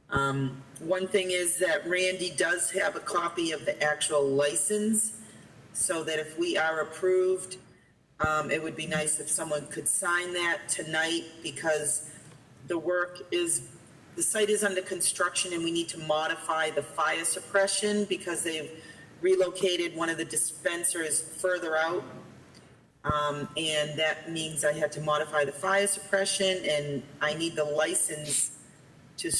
One thing is that Randy does have a copy of the actual license, so that if we are approved, it would be nice if someone could sign that tonight, because the site is under construction and we need to modify the fire suppression because they've relocated one of the dispensers further out. And that means I had to modify the fire suppression, and I need the license to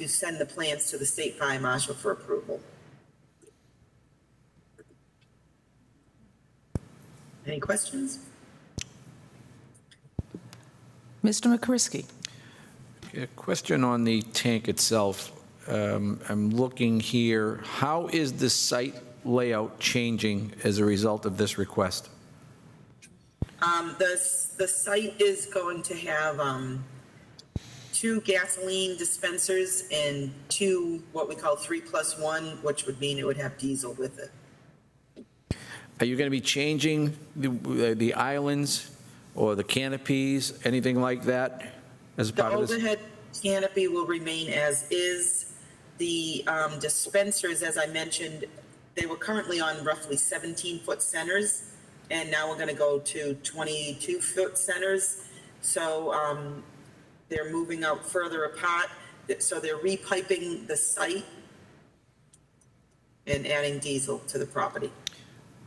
send the plans to the state fire marshal for approval. Any questions? Mr. McCrisky? A question on the tank itself. I'm looking here. How is the site layout changing as a result of this request? The site is going to have 2 gasoline dispensers and 2 what we call 3+1, which would mean it would have diesel with it. Are you going to be changing the islands or the canopies, anything like that as part of this? The overhead canopy will remain as is. The dispensers, as I mentioned, they were currently on roughly 17-foot centers, and now we're going to go to 22-foot centers. So they're moving out further apart. So they're repiping the site and adding diesel to the property.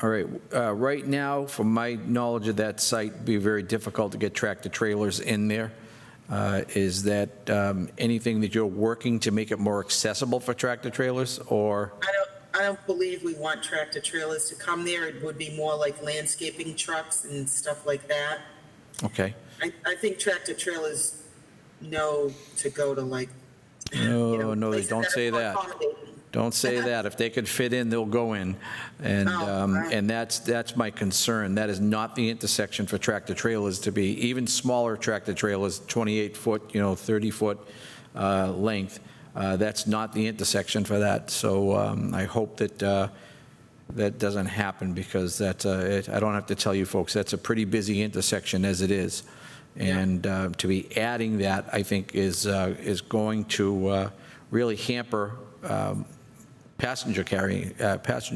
All right. Right now, from my knowledge of that site, it'd be very difficult to get tractor trailers in there. Is that anything that you're working to make it more accessible for tractor trailers, or? I don't believe we want tractor trailers to come there. It would be more like landscaping trucks and stuff like that. Okay. I think tractor trailers know to go to like. No, no, places don't that are say more that. accommodating. Don't say that. If they could fit in, they'll go in. And and that's my concern. That is not the intersection for tractor trailers to be. Even smaller tractor trailers, 28-foot, 30-foot length, that's not the intersection for that. So I hope that that doesn't happen, because that's I don't have to tell you folks, that's a pretty busy intersection as it is. And to be adding that, I think, is going to really hamper passenger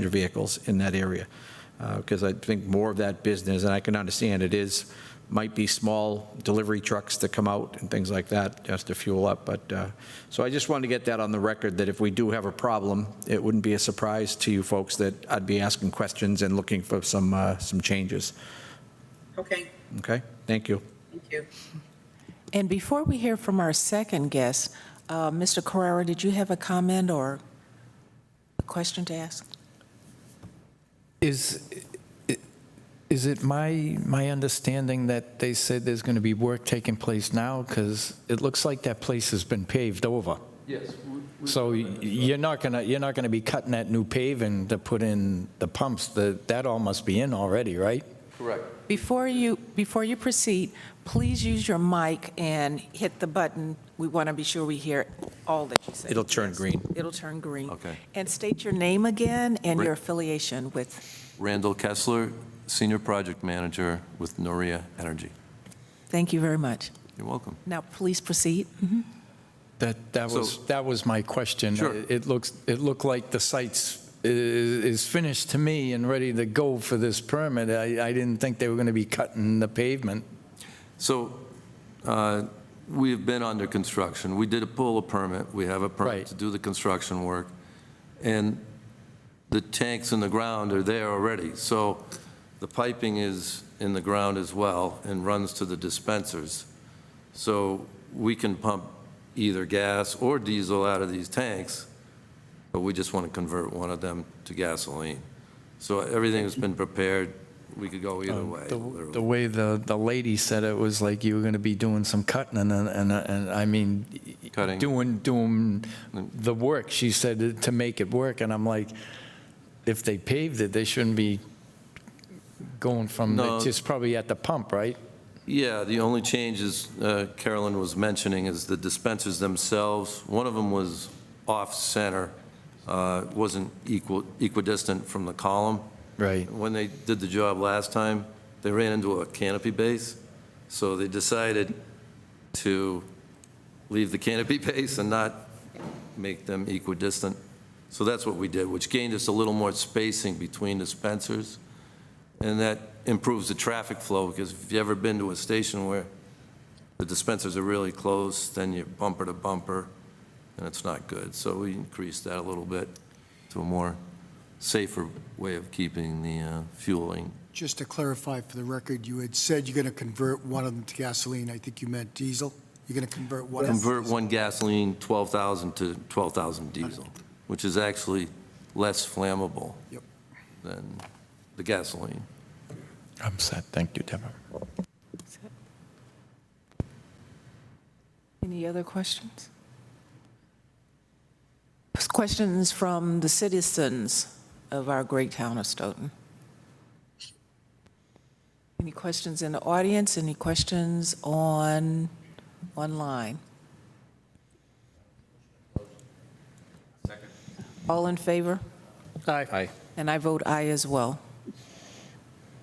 vehicles in that area, because I think more of that business, and I can understand might be small delivery trucks that come out and things like that just to fuel up. But so I just wanted to get that on the record, that if we do have a problem, it wouldn't be a surprise to you folks that I'd be asking questions and looking for some changes. Okay. Okay. Thank you. Thank you. And before we hear from our second guest, Mr. Carrera, did you have a comment or a question to ask? Is it my understanding that they said there's going to be work taking place now? Because it looks like that place has been paved over. Yes. So you're not going to be cutting that new paving to put in the pumps. That all must be in already, right? Correct. Before you proceed, please use your mic and hit the button. We want to be sure we hear all that you say. It'll turn Yes. green. It'll turn green. Okay. And state your name again and your Ra- affiliation with. Randall Kessler, Senior Project Manager with Noria Energy. Thank you very much. You're welcome. Now, please proceed. That was my question. Sure. It looked like the site's is finished to me and ready to go for this permit. I didn't think they were going to be cutting the pavement. So we've been under construction. We did pull a permit. We have a permit Right. to do the construction work. And the tanks in the ground are there already. So the piping is in the ground as well and runs to the dispensers. So we can pump either gas or diesel out of these tanks, but we just want to convert one of them to gasoline. So everything has been prepared. We could go either way. The way the lady said it was like you were going to be doing some cutting and I mean, Cutting. doing the work, she said, to make it work. And I'm like, if they paved it, they shouldn't be going from, No. it's just probably at the pump, right? Yeah, the only changes Carolyn was mentioning is the dispensers themselves. One of them was off-center, wasn't equidistant from the column. Right. When they did the job last time, they ran into a canopy base, so they decided to leave the canopy base and not make them equidistant. So that's what we did, which gained us a little more spacing between dispensers, and that improves the traffic flow, because if you've ever been to a station where the dispensers are really close, then you're bumper to bumper, and it's not good. So we increased that a little bit to a more safer way of keeping the fueling. Just to clarify for the record, you had said you're going to convert one of them to gasoline. I think you meant diesel. You're going to convert one of them? Convert one gasoline, 12,000 to 12,000 diesel, which is actually less flammable Yep. than the gasoline. I'm set. Thank you, Deborah. Any other questions? Questions from the citizens of our great town of Stoughton? Any questions in the audience? Any questions online? Second. All in favor? Aye. Aye. And I vote aye as well.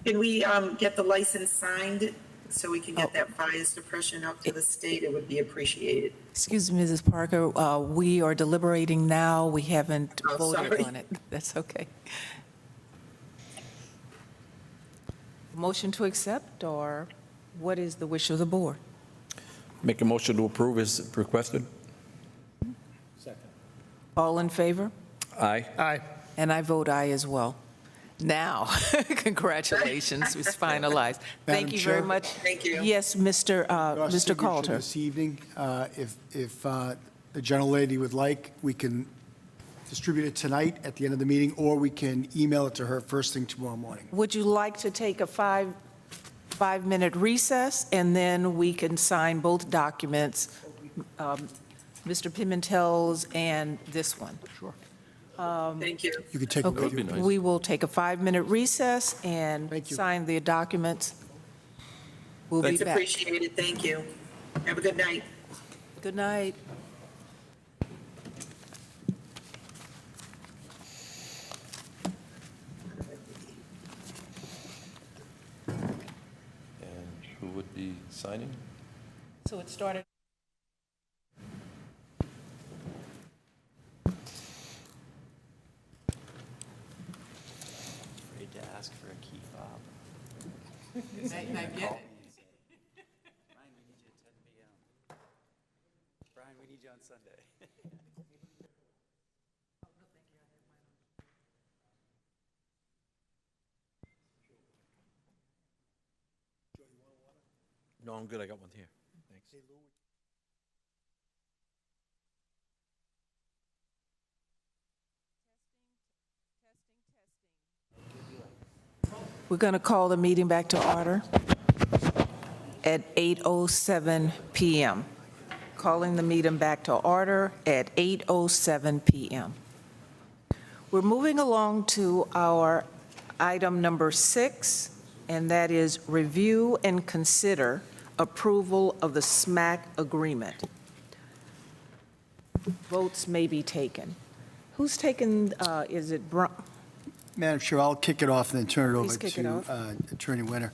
Can we get the license signed so we can get that fire suppression out to the state? It would be appreciated. Excuse me, Mrs. Parker, we are deliberating now. We haven't Oh, voted sorry. on it. That's okay. Motion to accept, or what is the wish of the board? Make a motion to approve as requested. All in favor? Aye. Aye. And I vote aye as well. Now, congratulations, it's finalized. Thank you very Chair? much. Thank you. Yes, Mr. Your signature Coulter. This evening, if the gentlelady would like, we can distribute it tonight at the end of the meeting, or we can email it to her first thing tomorrow morning. Would you like to take a five-minute recess, and then we can sign both documents, Mr. Pimentel's and this one? Sure. Thank you. You could take it with That'd be you. nice. We will take a 5-minute recess and Thank you. sign the documents. We'll be It's back. appreciated. Thank you. Have a good night. Good night. And who would be signing? So it started. Afraid to ask for a key fob. Brian, we need you at 10 p.m. Brian, we need you on Sunday. No, I'm good. I got one here. Thanks. We're going to call the meeting back to order at 8:07 p.m. Calling the meeting back to order at 8:07 p.m. We're moving along to our item number 6, and that is review and consider approval of the SMAC agreement. Votes may be taken. Who's taken, is it Madam Chair, I'll kick it off and then turn it over Please kick it to off. Attorney Winter.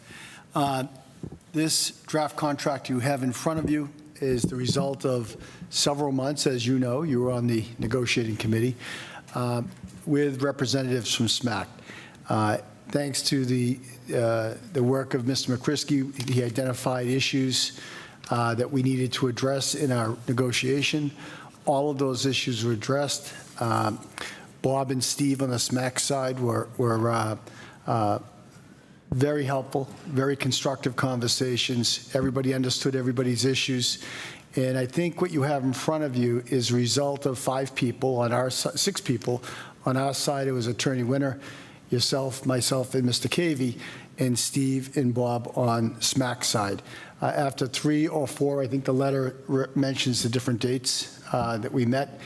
This draft contract you have in front of you is the result of several months, as you know, you were on the negotiating committee, with representatives from SMAC. Thanks to the work of Mr. McCrisky, he identified issues that we needed to address in our negotiation. All of those issues were addressed. Bob and Steve on the SMAC side were very helpful, very constructive conversations. Everybody understood everybody's issues. And I think what you have in front of you is a result of 5 people on our 6 people. On our side, it was Attorney Winter, yourself, myself, and Mr. Cavey, and Steve and Bob on SMAC side. After 3 or 4, I think the letter mentions the different dates that we met.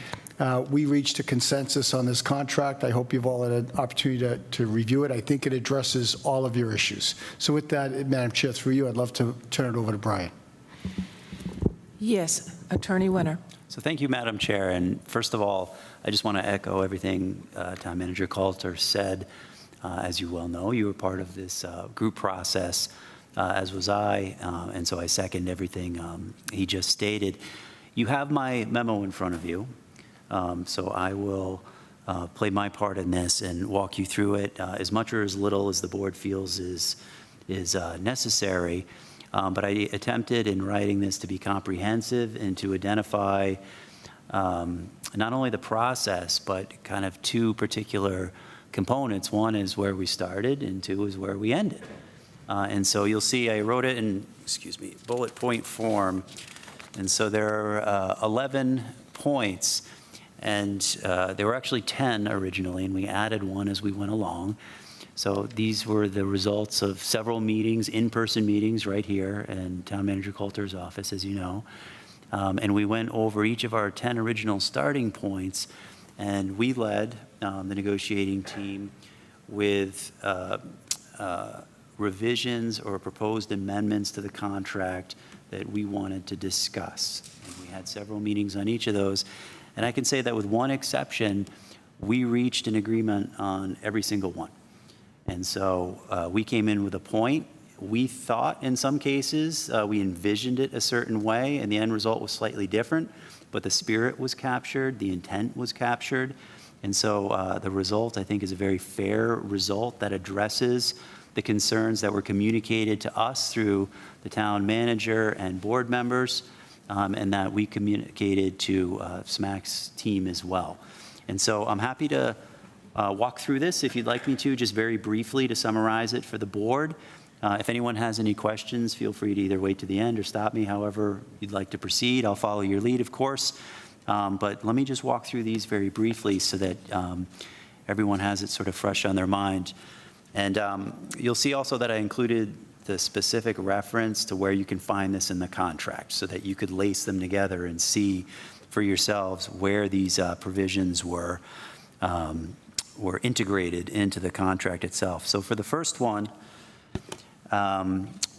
We reached a consensus on this contract. I hope you've all had an opportunity to review it. I think it addresses all of your issues. So with that, Madam Chair, through you, I'd love to turn it over to Brian. Yes, Attorney Winter. So thank you, Madam Chair. And first of all, I just want to echo everything Town Manager Coulter said. As you well know, you were part of this group process, as was I, and so I second everything he just stated. You have my memo in front of you, so I will play my part in this and walk you through it as much or as little as the board feels is necessary. But I attempted in writing this to be comprehensive and to identify not only the process, but kind of 2 particular components. One is where we started, and 2 is where we ended. And so you'll see I wrote it in, bullet point form. And so there are 11 points, and there were actually 10 originally, and we added 1 as we went along. So these were the results of several meetings, in-person meetings right here in Town Manager Coulter's office, as you know. And we went over each of our 10 original starting points, and we led the negotiating team with revisions or proposed amendments to the contract that we wanted to discuss. And we had several meetings on each of those. And I can say that with one exception, we reached an agreement on every single one. And so we came in with a point. We thought in some cases, we envisioned it a certain way, and the end result was slightly different, but the spirit was captured, the intent was captured. And so the result, I think, is a very fair result that addresses the concerns that were communicated to us through the town manager and board members, and that we communicated to SMAC's team as well. And so I'm happy to walk through this if you'd like me to, just very briefly to summarize it for the board. If anyone has any questions, feel free to either wait to the end or stop me, however you'd like to proceed. I'll follow your lead, of course. But let me just walk through these very briefly so that everyone has it sort of fresh on their mind. And you'll see also that I included the specific reference to where you can find this in the contract so that you could lace them together and see for yourselves where these provisions were integrated into the contract itself. So for the first one,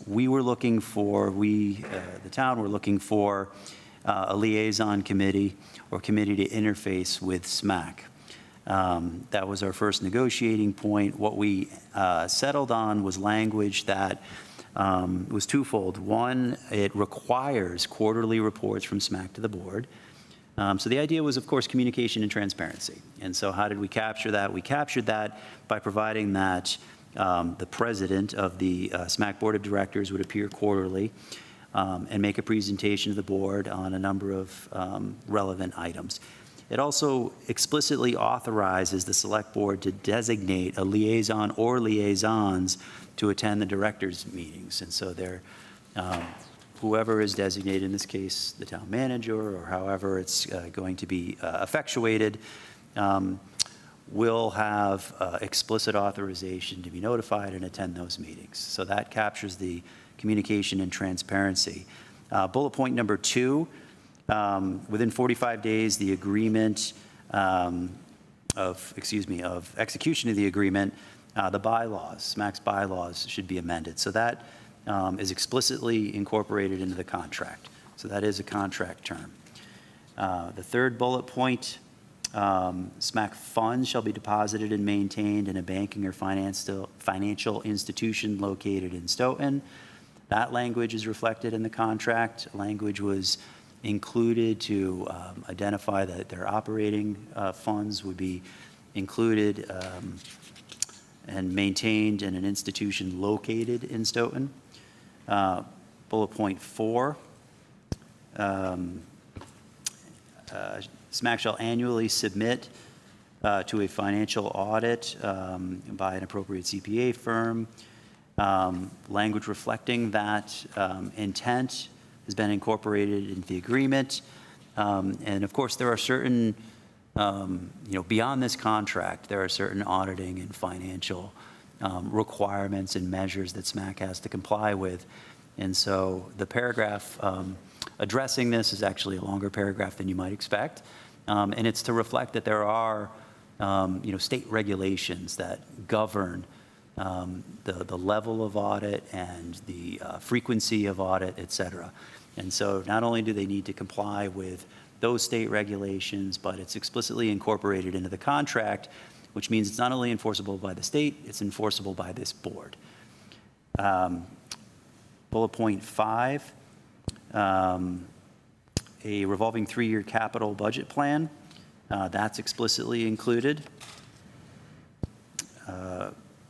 we were looking for, the town were looking for a liaison committee or committee to interface with SMAC. That was our first negotiating point. What we settled on was language that was twofold. One, it requires quarterly reports from SMAC to the board. So the idea was, of course, communication and transparency. And so how did we capture that? We captured that by providing that the president of the SMAC Board of Directors would appear quarterly and make a presentation to the board on a number of relevant items. It also explicitly authorizes the select board to designate a liaison or liaisons to attend the directors' meetings. And so they're, whoever is designated, in this case, the town manager, or however it's going to be effectuated, will have explicit authorization to be notified and attend those meetings. So that captures the communication and transparency. Bullet point number 2, within 45 days, the agreement of execution of the agreement, the bylaws, SMAC's bylaws should be amended. So that is explicitly incorporated into the contract. So that is a contract term. The third bullet point, SMAC funds shall be deposited and maintained in a banking or financial institution located in Stoughton. That language is reflected in the contract. Language was included to identify that their operating funds would be included and maintained in an institution located in Stoughton. Bullet point 4, SMAC shall annually submit to a financial audit by an appropriate CPA firm. Language reflecting that intent has been incorporated into the agreement. And of course, there are certain, beyond this contract, there are certain auditing and financial requirements and measures that SMAC has to comply with. And so the paragraph addressing this is actually a longer paragraph than you might expect. And it's to reflect that there are, state regulations that govern the level of audit and the frequency of audit, et cetera. And so not only do they need to comply with those state regulations, but it's explicitly incorporated into the contract, which means it's not only enforceable by the state, it's enforceable by this board. Bullet point 5, a revolving 3-year capital budget plan. That's explicitly included.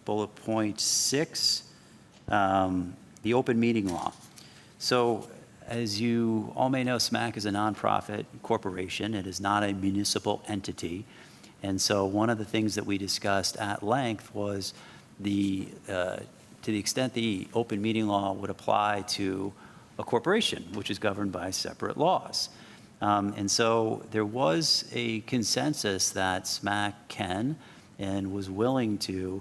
Bullet point 6, the open meeting law. So as you all may know, SMAC is a nonprofit corporation. It is not a municipal entity. And so one of the things that we discussed at length was to the extent the open meeting law would apply to a corporation, which is governed by separate laws. And so there was a consensus that SMAC can and was willing to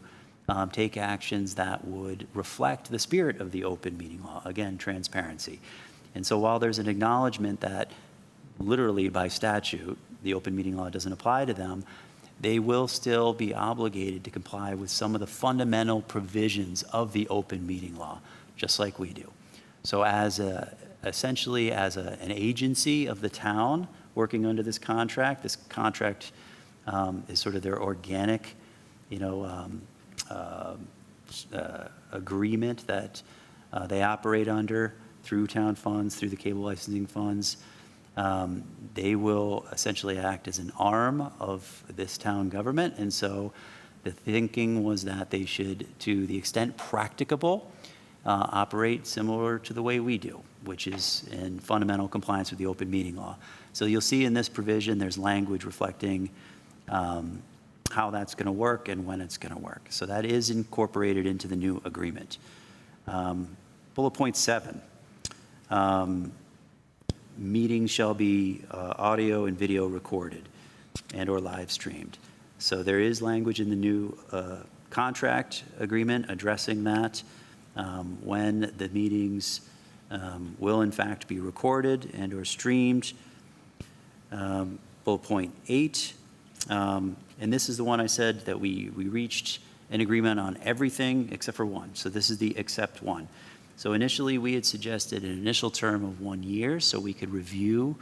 take actions that would reflect the spirit of the open meeting law, again, transparency. And so while there's an acknowledgement that literally by statute, the open meeting law doesn't apply to them, they will still be obligated to comply with some of the fundamental provisions of the open meeting law, just like we do. So essentially as an agency of the town working under this contract is sort of their organic, agreement that they operate under through town funds, through the cable licensing funds. They will essentially act as an arm of this town government. And so the thinking was that they should, to the extent practicable, operate similar to the way we do, which is in fundamental compliance with the open meeting law. So you'll see in this provision, there's language reflecting how that's going to work and when it's going to work. So that is incorporated into the new agreement. Bullet point 7, meetings shall be audio and video recorded and or live streamed. So there is language in the new contract agreement addressing that, when the meetings will in fact be recorded and or streamed. Bullet point 8, and this is the one I said that we reached an agreement on everything except for one. So this is the except one. So initially we had suggested an initial term of 1 year so we could review,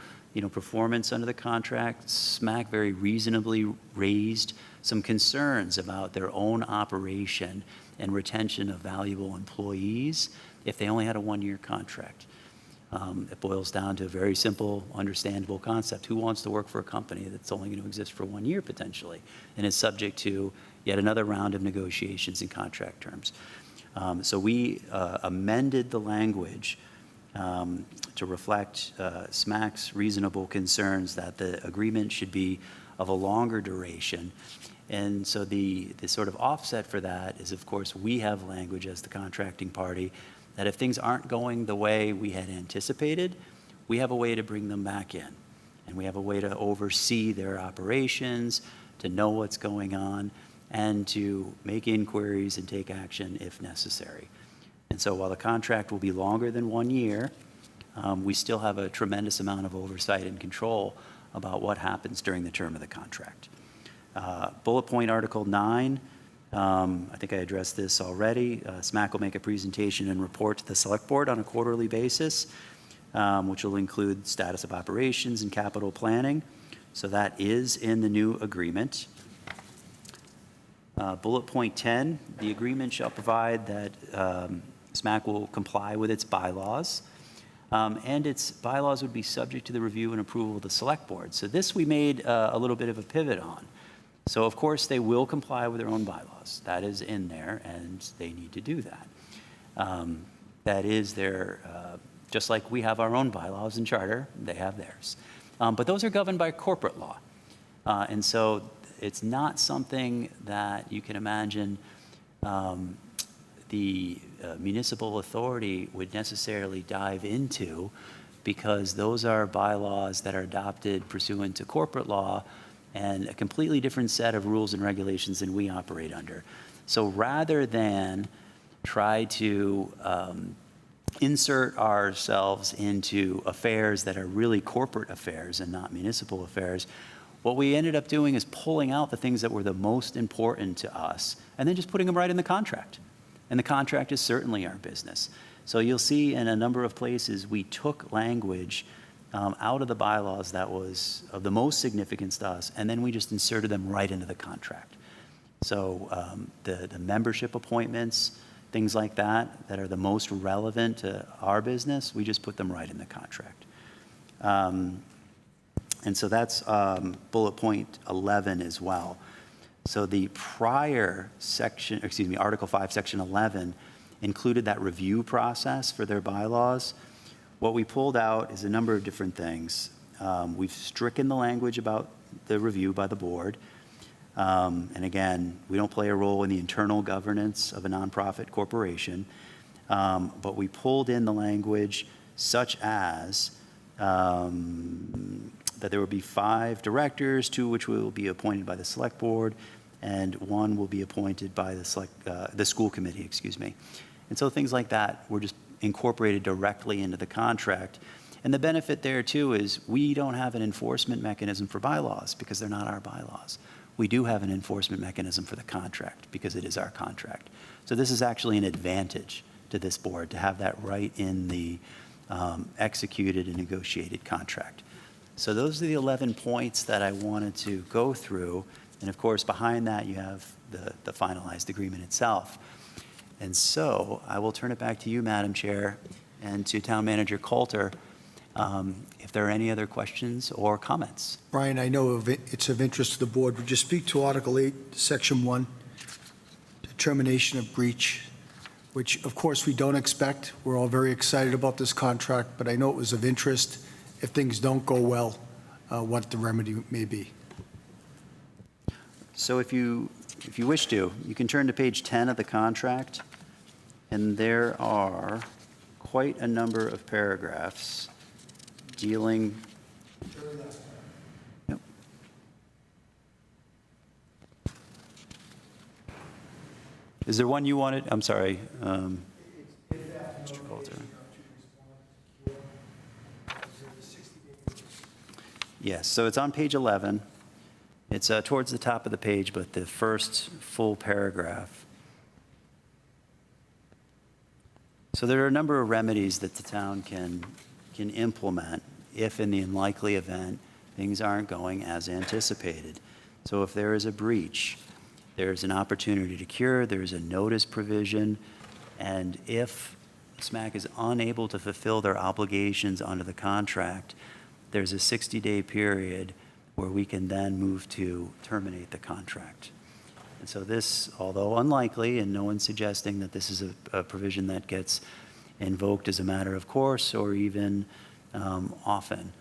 performance under the contract. SMAC very reasonably raised some concerns about their own operation and retention of valuable employees if they only had a 1-year contract. It boils down to a very simple, understandable concept. Who wants to work for a company that's only going to exist for 1 year potentially and is subject to yet another round of negotiations and contract terms? So we amended the language to reflect SMAC's reasonable concerns that the agreement should be of a longer duration. And so the sort of offset for that is, of course, we have language as the contracting party that if things aren't going the way we had anticipated, we have a way to bring them back in. And we have a way to oversee their operations, to know what's going on, and to make inquiries and take action if necessary. And so while the contract will be longer than 1 year, we still have a tremendous amount of oversight and control about what happens during the term of the contract. Bullet point Article 9, I think I addressed this already. SMAC will make a presentation and report to the Select Board on a quarterly basis, which will include status of operations and capital planning. So that is in the new agreement. Bullet point 10, the agreement shall provide that SMAC will comply with its bylaws, and its bylaws would be subject to the review and approval of the Select Board. So this we made a little bit of a pivot on. So of course, they will comply with their own bylaws. That is in there, and they need to do that. That is their, just like we have our own bylaws and charter, they have theirs. But those are governed by corporate law. And so it's not something that you can imagine the municipal authority would necessarily dive into, because those are bylaws that are adopted pursuant to corporate law and a completely different set of rules and regulations than we operate under. So rather than try to insert ourselves into affairs that are really corporate affairs and not municipal affairs, what we ended up doing is pulling out the things that were the most important to us and then just putting them right in the contract. And the contract is certainly our business. So you'll see in a number of places we took language out of the bylaws that was of the most significance to us, and then we just inserted them right into the contract. So the membership appointments, things like that, that are the most relevant to our business, we just put them right in the contract. And so that's bullet point 11 as well. So the prior section, excuse me, Article 5, Section 11 included that review process for their bylaws. What we pulled out is a number of different things. We've stricken the language about the review by the board. And again, we don't play a role in the internal governance of a nonprofit corporation. But we pulled in the language such as that there will be 5 directors, 2 which will be appointed by the select board, and 1 will be appointed by the school committee, excuse me. And so things like that were just incorporated directly into the contract. And the benefit there too is we don't have an enforcement mechanism for bylaws because they're not our bylaws. We do have an enforcement mechanism for the contract because it is our contract. So this is actually an advantage to this board to have that right in the executed and negotiated contract. So those are the 11 points that I wanted to go through. And of course, behind that, you have the finalized agreement itself. And so I will turn it back to you, Madam Chair, and to Town Manager Coulter, if there are any other questions or comments. Brian, I know it's of interest to the board. Would you speak to Article 8, Section 1, determination of breach, which of course we don't expect. We're all very excited about this contract, but I know it was of interest. If things don't go well, what the remedy may be. So if you wish to, you can turn to page 10 of the contract, and there are quite a number of paragraphs dealing. Yep. Is there one you wanted? I'm sorry, Mr. Coulter. Yes, so it's on page 11. It's towards the top of the page, but the first full paragraph. So there are a number of remedies that the town can implement if in the unlikely event things aren't going as anticipated. So if there is a breach, there's an opportunity to cure, there's a notice provision, and if SMAC is unable to fulfill their obligations under the contract, there's a 60-day period where we can then move to terminate the contract. And so this, although unlikely, and no one's suggesting that this is a provision that gets invoked as a matter of course or even often,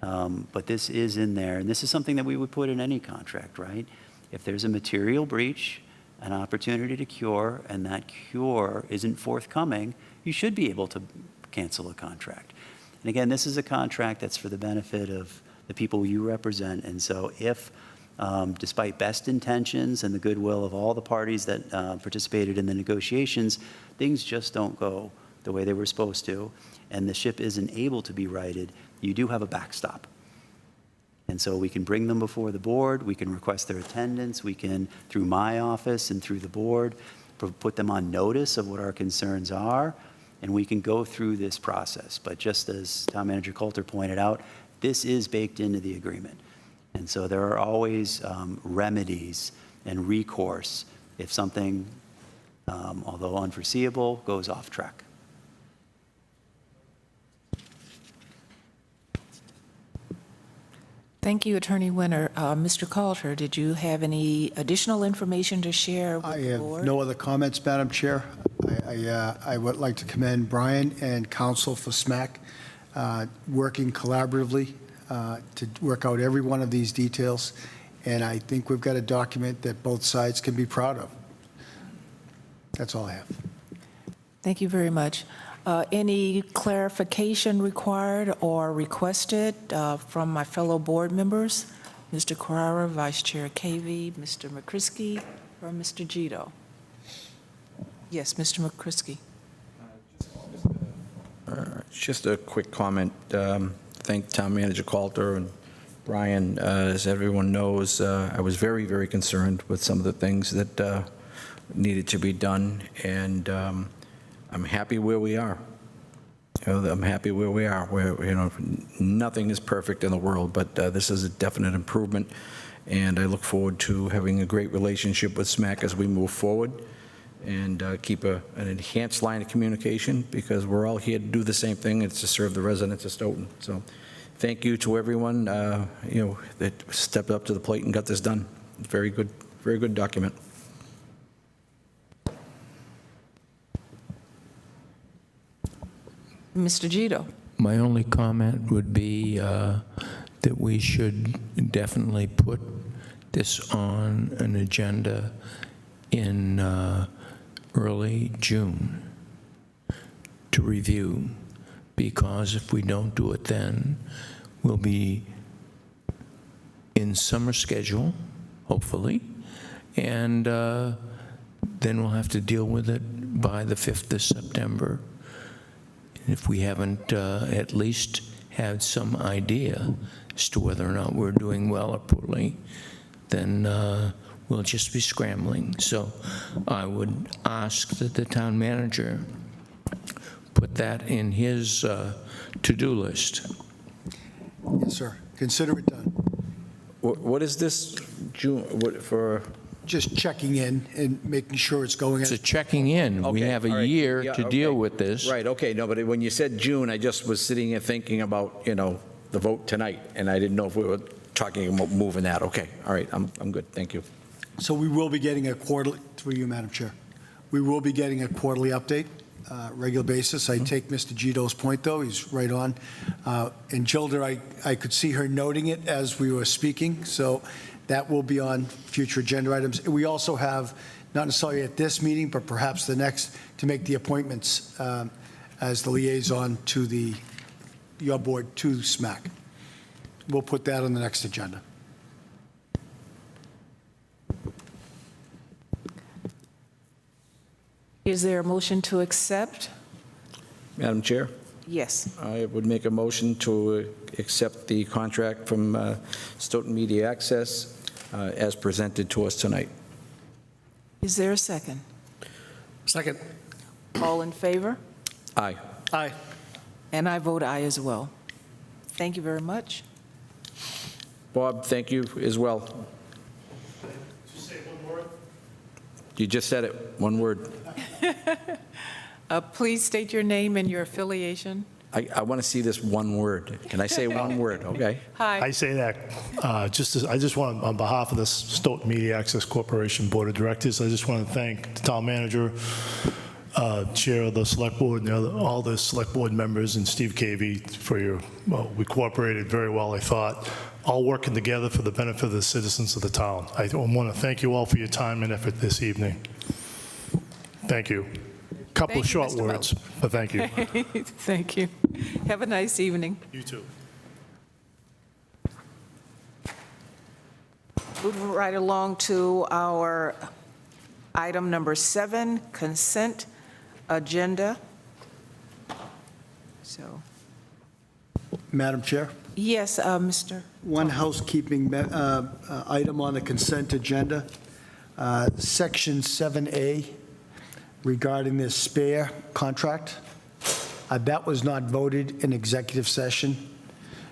but this is in there, and this is something that we would put in any contract, right? If there's a material breach, an opportunity to cure, and that cure isn't forthcoming, you should be able to cancel a contract. And again, this is a contract that's for the benefit of the people you represent. And so if, despite best intentions and the goodwill of all the parties that participated in the negotiations, things just don't go the way they were supposed to, and the ship isn't able to be righted, you do have a backstop. And so we can bring them before the board, we can request their attendance, we can, through my office and through the board, put them on notice of what our concerns are, and we can go through this process. But just as Town Manager Coulter pointed out, this is baked into the agreement. And so there are always remedies and recourse if something, although unforeseeable, goes off track. Thank you, Attorney Winter. Mr. Coulter, did you have any additional information to share with I the have board? no other comments, Madam Chair. I would like to commend Brian and counsel for SMAC working collaboratively to work out every one of these details, and I think we've got a document that both sides can be proud of. That's all I have. Thank you very much. Any clarification required or requested from my fellow board members? Mr. Carrara, Vice Chair Cavey, Mr. McCrisky, or Mr. Gito? Yes, Mr. McCrisky. Just a quick comment. Thank Town Manager Coulter and Brian. As everyone knows, I was very, very concerned with some of the things that needed to be done, and I'm happy where we are. I'm happy where we are. Where nothing is perfect in the world, but this is a definite improvement, and I look forward to having a great relationship with SMAC as we move forward, and keep an enhanced line of communication, because we're all here to do the same thing. It's to serve the residents of Stoughton. So, thank you to everyone that stepped up to the plate and got this done. Very good document. Mr. Gito. My only comment would be that we should definitely put this on an agenda in early June to review, because if we don't do it then, we'll be in summer schedule, hopefully, and then we'll have to deal with it by the 5th of September. If we haven't at least had some idea as to whether or not we're doing well or poorly, then we'll just be scrambling. So I would ask that the town manager put that in his to-do list. Yes, sir. Consider it done. What is this, June, for? Just checking in and making sure it's going It's in. a checking in. We Okay, have all a right. year Yeah, to okay. deal with this. Right, okay, no, but when you said June, I just was sitting here thinking about, the vote tonight, and I didn't know if we were talking about moving that. Okay, all right, I'm good, thank you. So we will be getting a quarterly, through you, Madam Chair, we will be getting a quarterly update, regular basis. I take Mr. Gito's point, though, he's right on. And Gilda, I could see her noting it as we were speaking, so that will be on future agenda items. We also have, not necessarily at this meeting, but perhaps the next, to make the appointments as the liaison to your board to SMAC. We'll put that on the next agenda. Is there a motion to accept? Madam Chair, Yes. I would make a motion to accept the contract from Stoughton Media Access as presented to us tonight. Is there a second? Second. All in favor? Aye. Aye. And I vote aye as well. Thank you very much. Bob, thank you as well. You just said it, one word. Please state your name and your affiliation. I want to see this one word. Can I say one word? Okay. Hi. I say that, I just want, on behalf of the Stoughton Media Access Corporation Board of Directors, I just want to thank the town manager, chair of the select board, and all the select board members, and Steve Cavey for we cooperated very well, I thought, all working together for the benefit of the citizens of the town. I want to thank you all for your time and effort this evening. Thank you. Couple of short words, but thank you. Thank you. Have a nice evening. You too. Moving right along to our item number 7, consent agenda. So, Madam Chair? Yes, Mr. One housekeeping item on the consent agenda, Section 7A regarding this spare contract. That was not voted in executive session,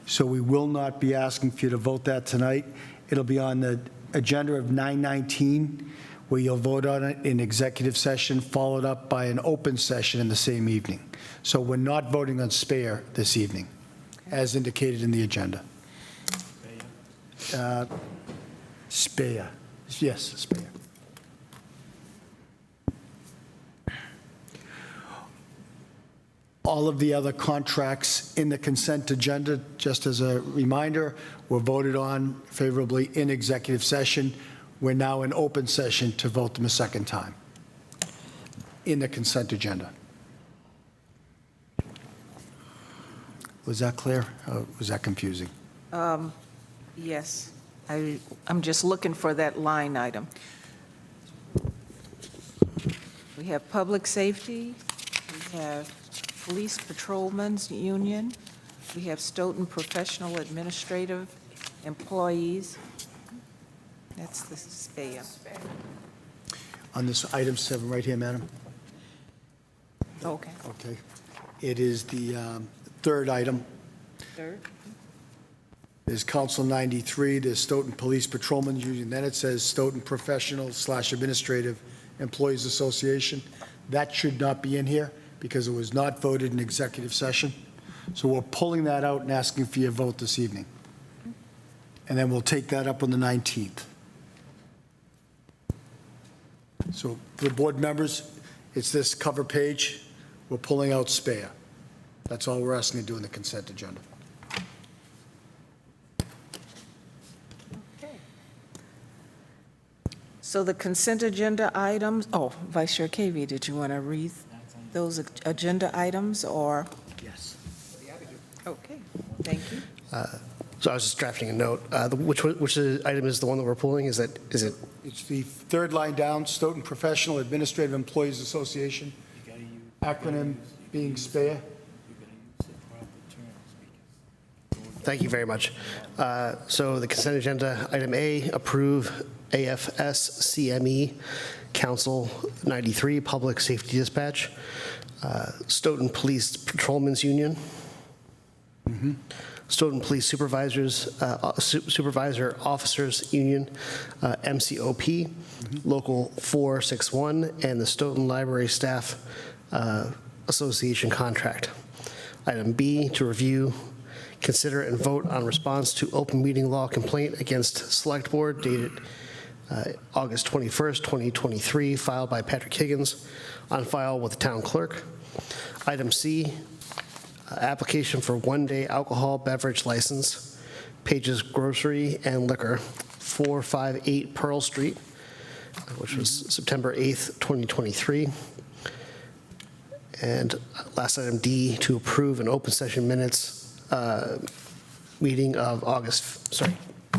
so we will not be asking for you to vote that tonight. It'll be on the agenda of 9/19, where you'll vote on it in executive session, followed up by an open session in the same evening. So we're not voting on spare this evening, as indicated in the agenda. Spare. Yes, spare. All of the other contracts in the consent agenda, just as a reminder, were voted on favorably in executive session. We're now in open session to vote them a second time in the consent agenda. Was that clear? Or was that confusing? Yes, I'm just looking for that line item. We have public safety, we have police patrolmen's union, we have Stoughton professional administrative employees. That's the spare. On this item 7 right here, madam? Okay. Okay. It is the third item. Third. There's Council 93, there's Stoughton Police Patrolmen's Union, then it says Stoughton Professional/Administrative Employees Association. That should not be in here because it was not voted in executive session. So we're pulling that out and asking for your vote this evening. And then we'll take that up on the 19th. So for the board members, it's this cover page. We're pulling out spare. That's all we're asking to do in the consent agenda. So the consent agenda items, Vice Chair Cavey, did you want to read those agenda items, or? Yes. Okay, thank you. So I was just drafting a note. Which item is the one that we're pulling? Is it? It's the third line down, Stoughton Professional Administrative Employees Association, acronym being SPARE. Thank you very much. So the consent agenda, item A, approve AFS CME Council 93 Public Safety Dispatch, Stoughton Police Patrolmen's Union, Stoughton Police Supervisors, Supervisor Officers Union, MCOP, Local 461, and the Stoughton Library Staff Association contract. Item B, to review, consider and vote on response to open meeting law complaint against Select Board dated August 21st, 2023, filed by Patrick Higgins, on file with the town clerk. Item C, application for one-day alcohol beverage license, Pages Grocery and Liquor, 458 Pearl Street, which was September 8th, 2023. And last item D, to approve an open session minutes meeting of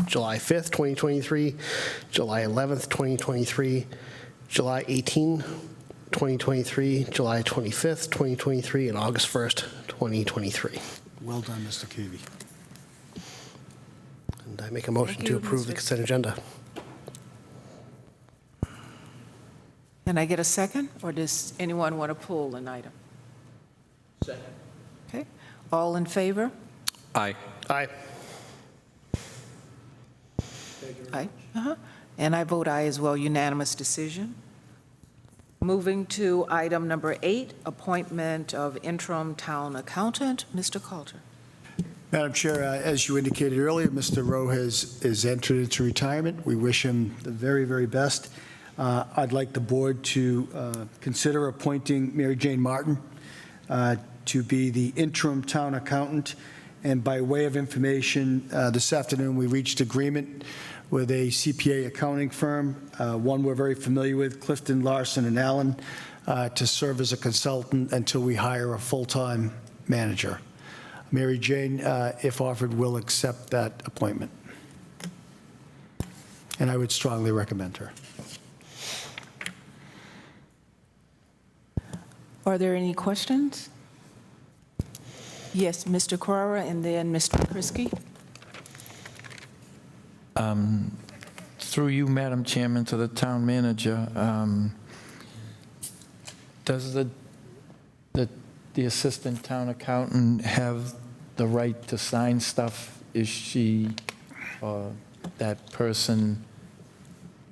July 5th, 2023, July 11th, 2023, July 18th, 2023, July 25th, 2023, and August 1st, 2023. Well done, Mr. Cavey. And I make a motion to approve the consent agenda. Can I get a second, or does anyone want to pull an item? Second. Okay, all in favor? Aye. Aye. Aye. And I vote aye as well, unanimous decision. Moving to item number 8, appointment of interim town accountant, Mr. Coulter. Madam Chair, as you indicated earlier, Mr. Rowe has entered into retirement. We wish him the very, very best. I'd like the board to consider appointing Mary Jane Martin to be the interim town accountant. And by way of information, this afternoon we reached agreement with a CPA accounting firm, one we're very familiar with, Clifton, Larson, and Allen, to serve as a consultant until we hire a full-time manager. Mary Jane, if offered, will accept that appointment. And I would strongly recommend her. Are there any questions? Yes, Mr. Carrera, and then Mr. McCrisky. Through you, Madam Chairman, to the town manager, does the assistant town accountant have the right to sign stuff? Is she, that person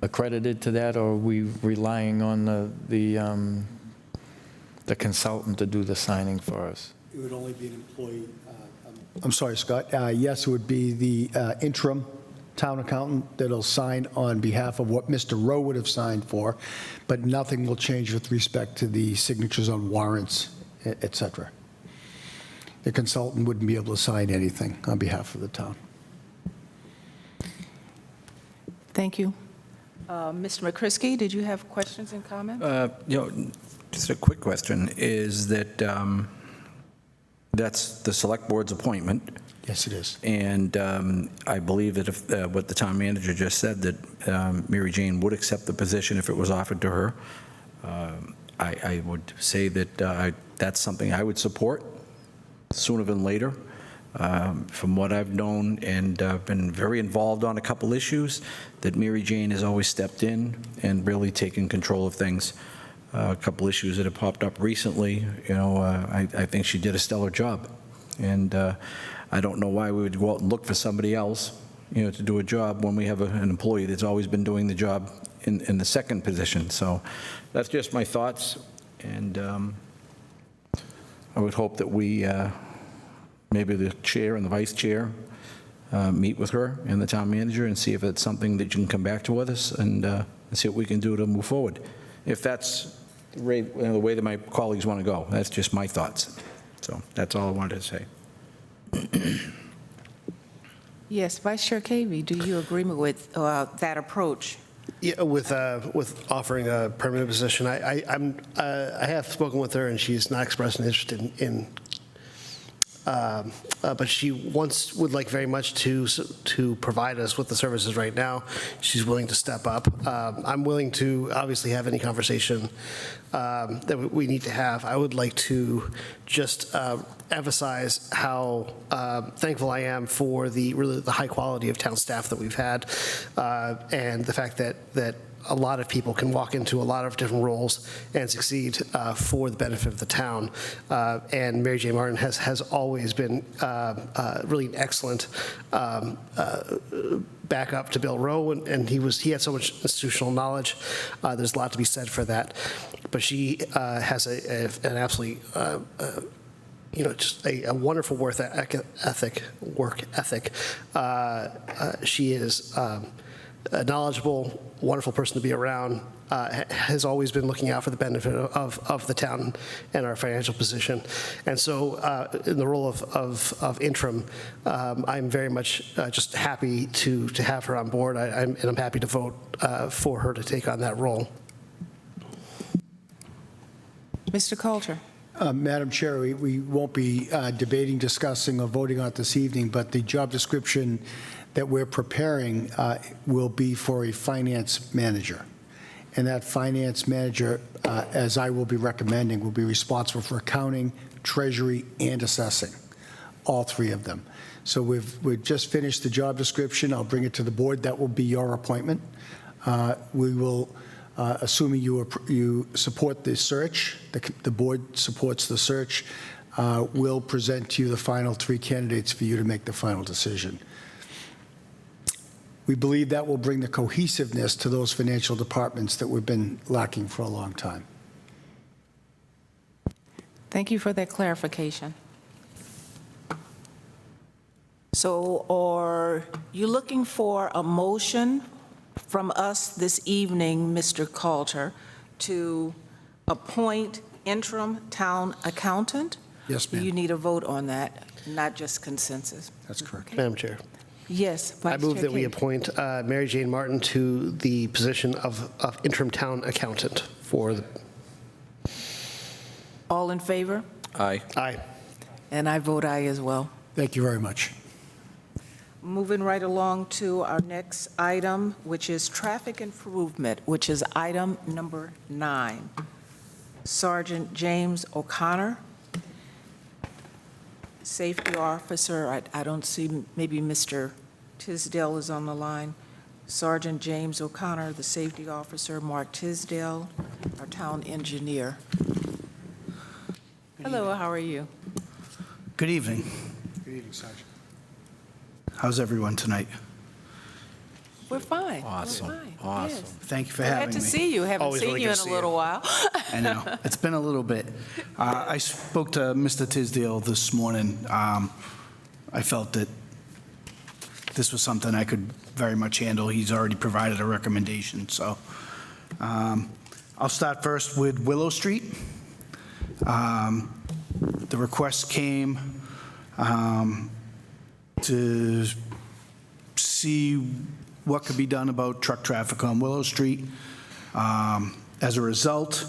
accredited to that, or are we relying on the consultant to do the signing for us? It would only be an employee. I'm sorry, Scott. Yes, it would be the interim town accountant that'll sign on behalf of what Mr. Rowe would have signed for, but nothing will change with respect to the signatures on warrants, et cetera. The consultant wouldn't be able to sign anything on behalf of the town. Thank you. Mr. McCrisky, did you have questions and comments? Just a quick question, is that that's the select board's appointment? Yes, it is. And I believe that if, what the town manager just said, that Mary Jane would accept the position if it was offered to her. I would say that that's something I would support sooner than later. From what I've known, and been very involved on a couple issues, that Mary Jane has always stepped in and really taken control of things. A couple issues that have popped up recently, I think she did a stellar job. And I don't know why we would go out and look for somebody else, to do a job when we have an employee that's always been doing the job in the second position. So that's just my thoughts, and I would hope that we, maybe the chair and the vice chair, meet with her and the town manager and see if it's something that you can come back to with us and see what we can do to move forward. If that's the way that my colleagues want to go, that's just my thoughts. So that's all I wanted to say. Yes, Vice Chair Cavey, do you agree with that approach? Yeah, with offering a permanent position, I have spoken with her, and she's not expressed an interest in but she would like very much to provide us with the services right now. She's willing to step up. I'm willing to obviously have any conversation that we need to have. I would like to just emphasize how thankful I am for the high quality of town staff that we've had, and the fact that a lot of people can walk into a lot of different roles and succeed for the benefit of the town. And Mary Jane Martin has always been really an excellent backup to Bill Rowe, and he had so much institutional knowledge. There's a lot to be said for that. But she has an absolutely just a wonderful work ethic. She is a knowledgeable, wonderful person to be around, has always been looking out for the benefit of the town and our financial position. And so in the role of interim, I'm very much just happy to have her on board, and I'm happy to vote for her to take on that role. Mr. Coulter. Madam Chair, we won't be debating, discussing, or voting on it this evening, but the job description that we're preparing will be for a finance manager. And that finance manager, as I will be recommending, will be responsible for accounting, treasury, and assessing, all three of them. So we've just finished the job description. I'll bring it to the board. That will be your appointment. We will, assuming you support the search, the board supports the search, we'll present to you the final three candidates for you to make the final decision. We believe that will bring the cohesiveness to those financial departments that we've been lacking for a long time. Thank you for that clarification. So are you looking for a motion from us this evening, Mr. Coulter, to appoint interim town accountant? Yes, ma'am. You need a vote on that, not just consensus. That's correct. Okay. Madam Chair. Yes, Vice I move Chair that we Cavey. appoint Mary Jane Martin to the position of interim town accountant for the... All in favor? Aye. Aye. And I vote aye as well. Thank you very much. Moving right along to our next item, which is traffic improvement, which is item number 9. Sergeant James O'Connor. Safety Officer, I don't see, maybe Mr. Tisdale is on the line. Sergeant James O'Connor, the Safety Officer, Mark Tisdale, our Town Engineer. Hello, how are you? Good evening. Good evening, Sergeant. How's everyone tonight? We're fine. Awesome. We're fine. Awesome. Yes. Thank you for Glad having to me. see you. Haven't Always seen really you good in to a see little you. while. I know. It's been a little bit. I spoke to Mr. Tisdale this morning. I felt that this was something I could very much handle. He's already provided a recommendation, so. I'll start first with Willow Street. The request came to see what could be done about truck traffic on Willow Street. As a result,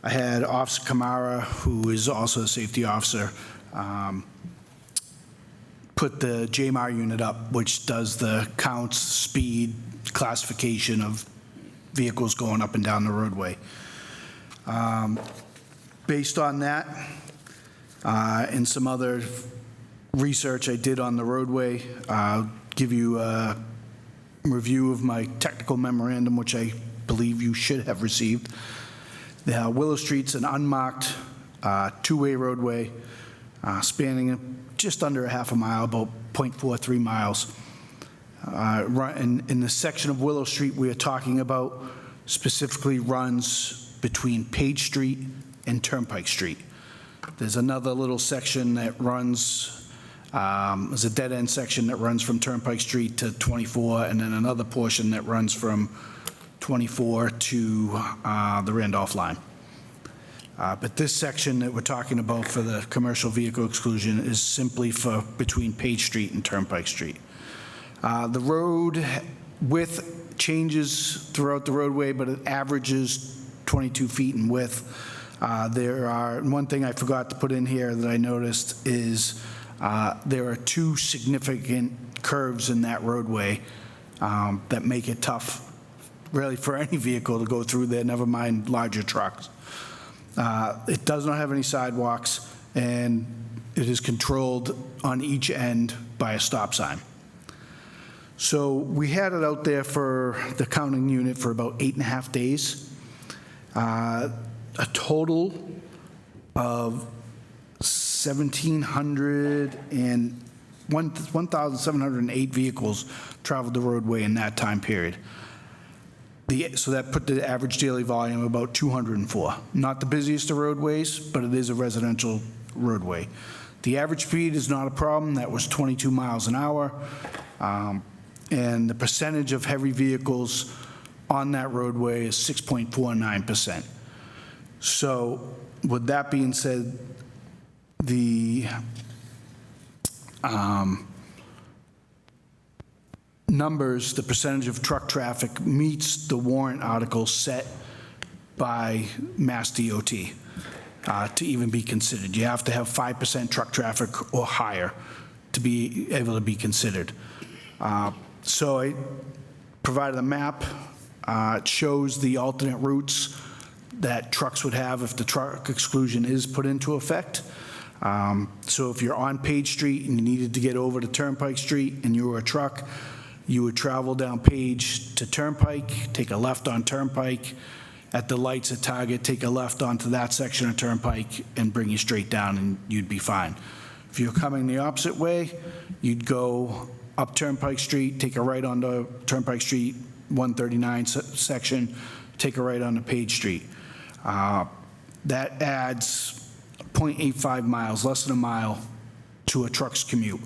I had Officer Kamara, who is also a safety officer, put the JMAR unit up, which does the counts, speed, classification of vehicles going up and down the roadway. Based on that, and some other research I did on the roadway, I'll give you a review of my technical memorandum, which I believe you should have received. Willow Street's an unmarked two-way roadway spanning just under a half a mile, about 0.43 miles. In the section of Willow Street we are talking about specifically runs between Page Street and Turnpike Street. There's another little section that runs, there's a dead-end section that runs from Turnpike Street to 24, and then another portion that runs from 24 to the Randolph line. But this section that we're talking about for the commercial vehicle exclusion is simply for between Page Street and Turnpike Street. The road width changes throughout the roadway, but it averages 22 feet in width. One thing I forgot to put in here that I noticed is there are two significant curves in that roadway that make it tough, really, for any vehicle to go through there, never mind larger trucks. It does not have any sidewalks, and it is controlled on each end by a stop sign. So we had it out there for the counting unit for about 8.5 days. A total of 1,708 vehicles traveled the roadway in that time period. So that put the average daily volume about 204. Not the busiest of roadways, but it is a residential roadway. The average speed is not a problem. That was 22 miles an hour. And the percentage of heavy vehicles on that roadway is 6.49%. So with that being said, the numbers, the percentage of truck traffic meets the warrant article set by Mass DOT to even be considered. You have to have 5% truck traffic or higher to be able to be considered. So I provided a map. It shows the alternate routes that trucks would have if the truck exclusion is put into effect. So if you're on Page Street and you needed to get over to Turnpike Street and you were a truck, you would travel down Page to Turnpike, take a left on Turnpike. At the lights at Target, take a left onto that section of Turnpike and bring you straight down, and you'd be fine. If you're coming the opposite way, you'd go up Turnpike Street, take a right onto Turnpike Street, 139 section, take a right onto Page Street. That adds 0.85 miles, less than a mile, to a truck's commute.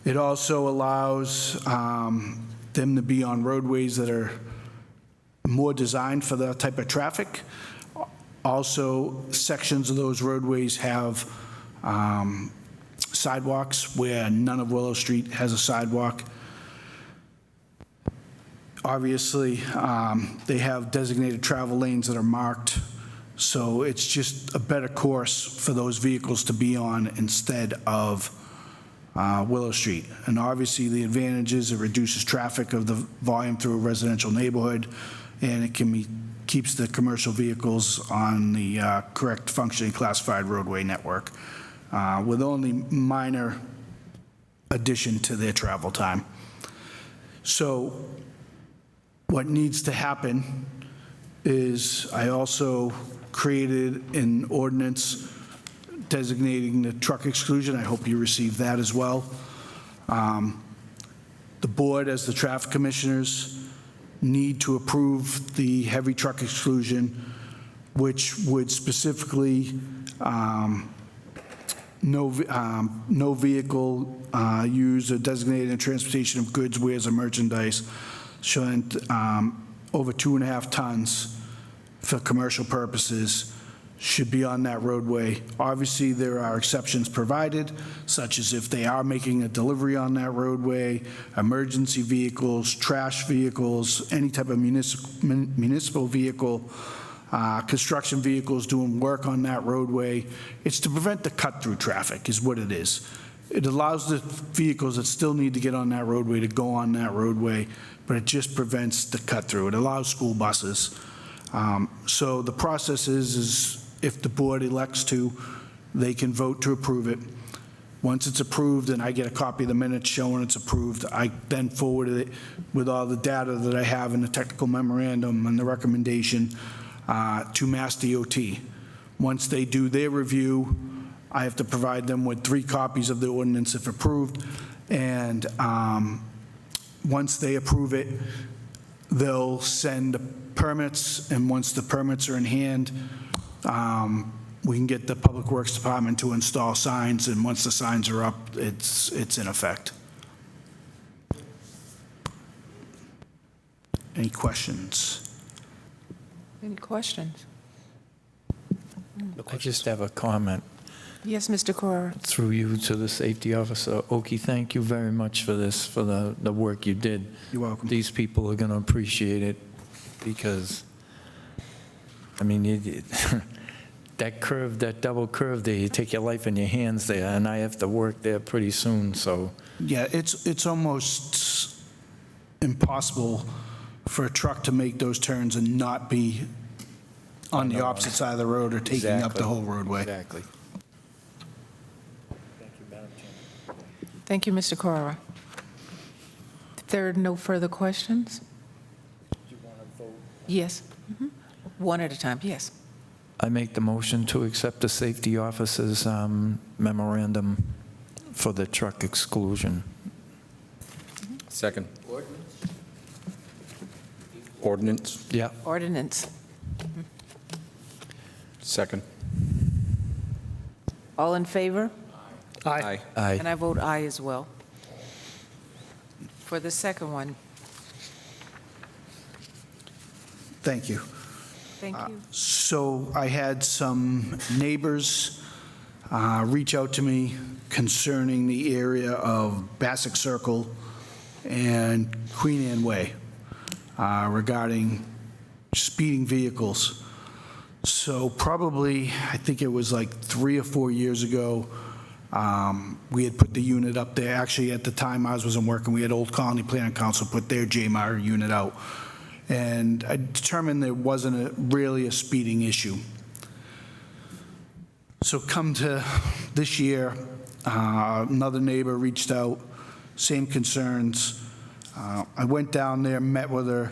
It also allows them to be on roadways that are more designed for that type of traffic. Also, sections of those roadways have sidewalks where none of Willow Street has a sidewalk. Obviously, they have designated travel lanes that are marked, so it's just a better course for those vehicles to be on instead of Willow Street. And obviously, the advantage is it reduces traffic of the volume through a residential neighborhood, and it keeps the commercial vehicles on the correct functioning classified roadway network. with only minor addition to their travel time. So what needs to happen is I also created an ordinance designating the truck exclusion. I hope you received that as well. The board, as the traffic commissioners, need to approve the heavy truck exclusion, which would specifically no vehicle used or designated in transportation of goods, wares, or merchandise showing over 2.5 tons for commercial purposes should be on that roadway. Obviously, there are exceptions provided, such as if they are making a delivery on that roadway, emergency vehicles, trash vehicles, any type of municipal vehicle, construction vehicles doing work on that roadway. It's to prevent the cut-through traffic is what it is. It allows the vehicles that still need to get on that roadway to go on that roadway, but it just prevents the cut-through. It allows school buses. So the process is if the board elects to, they can vote to approve it. Once it's approved and I get a copy of the minutes showing it's approved, I then forward it with all the data that I have in the technical memorandum and the recommendation to Mass DOT. Once they do their review, I have to provide them with 3 copies of the ordinance if approved. And once they approve it, they'll send the permits, and once the permits are in hand, we can get the Public Works Department to install signs, and once the signs are up, it's in effect. Any questions? Any questions? I just have a comment Yes, Mr. Cora. through you to the safety officer. Oki, thank you very much for this, for the work you did. You're welcome. These people are going to appreciate it because, I mean, that curve, that double curve there, you take your life in your hands there, and I have to work there pretty soon, so. Yeah, it's almost impossible for a truck to make those turns and not be on the opposite side of the road or taking up the whole roadway. Exactly. Thank you, Madam Chairman. Thank you, Mr. Cora. If there are no further questions? Do you want to vote? Yes. One at a time, yes. I make the motion to accept the safety officer's memorandum for the truck exclusion. Second. Ordinance. Yeah. Ordinance. Second. All in favor? Aye. Aye. And I vote aye as well. For the second one, Thank you. thank you. So I had some neighbors reach out to me concerning the area of Bassick Circle and Queen Anne Way regarding speeding vehicles. So probably, I think it was like 3 or 4 years ago, we had put the unit up there. Actually, at the time I wasn't working, we had Old Colony Planning Council put their JMAR unit out. And I determined there wasn't really a speeding issue. So come to this year, another neighbor reached out, same concerns. I went down there, met with her.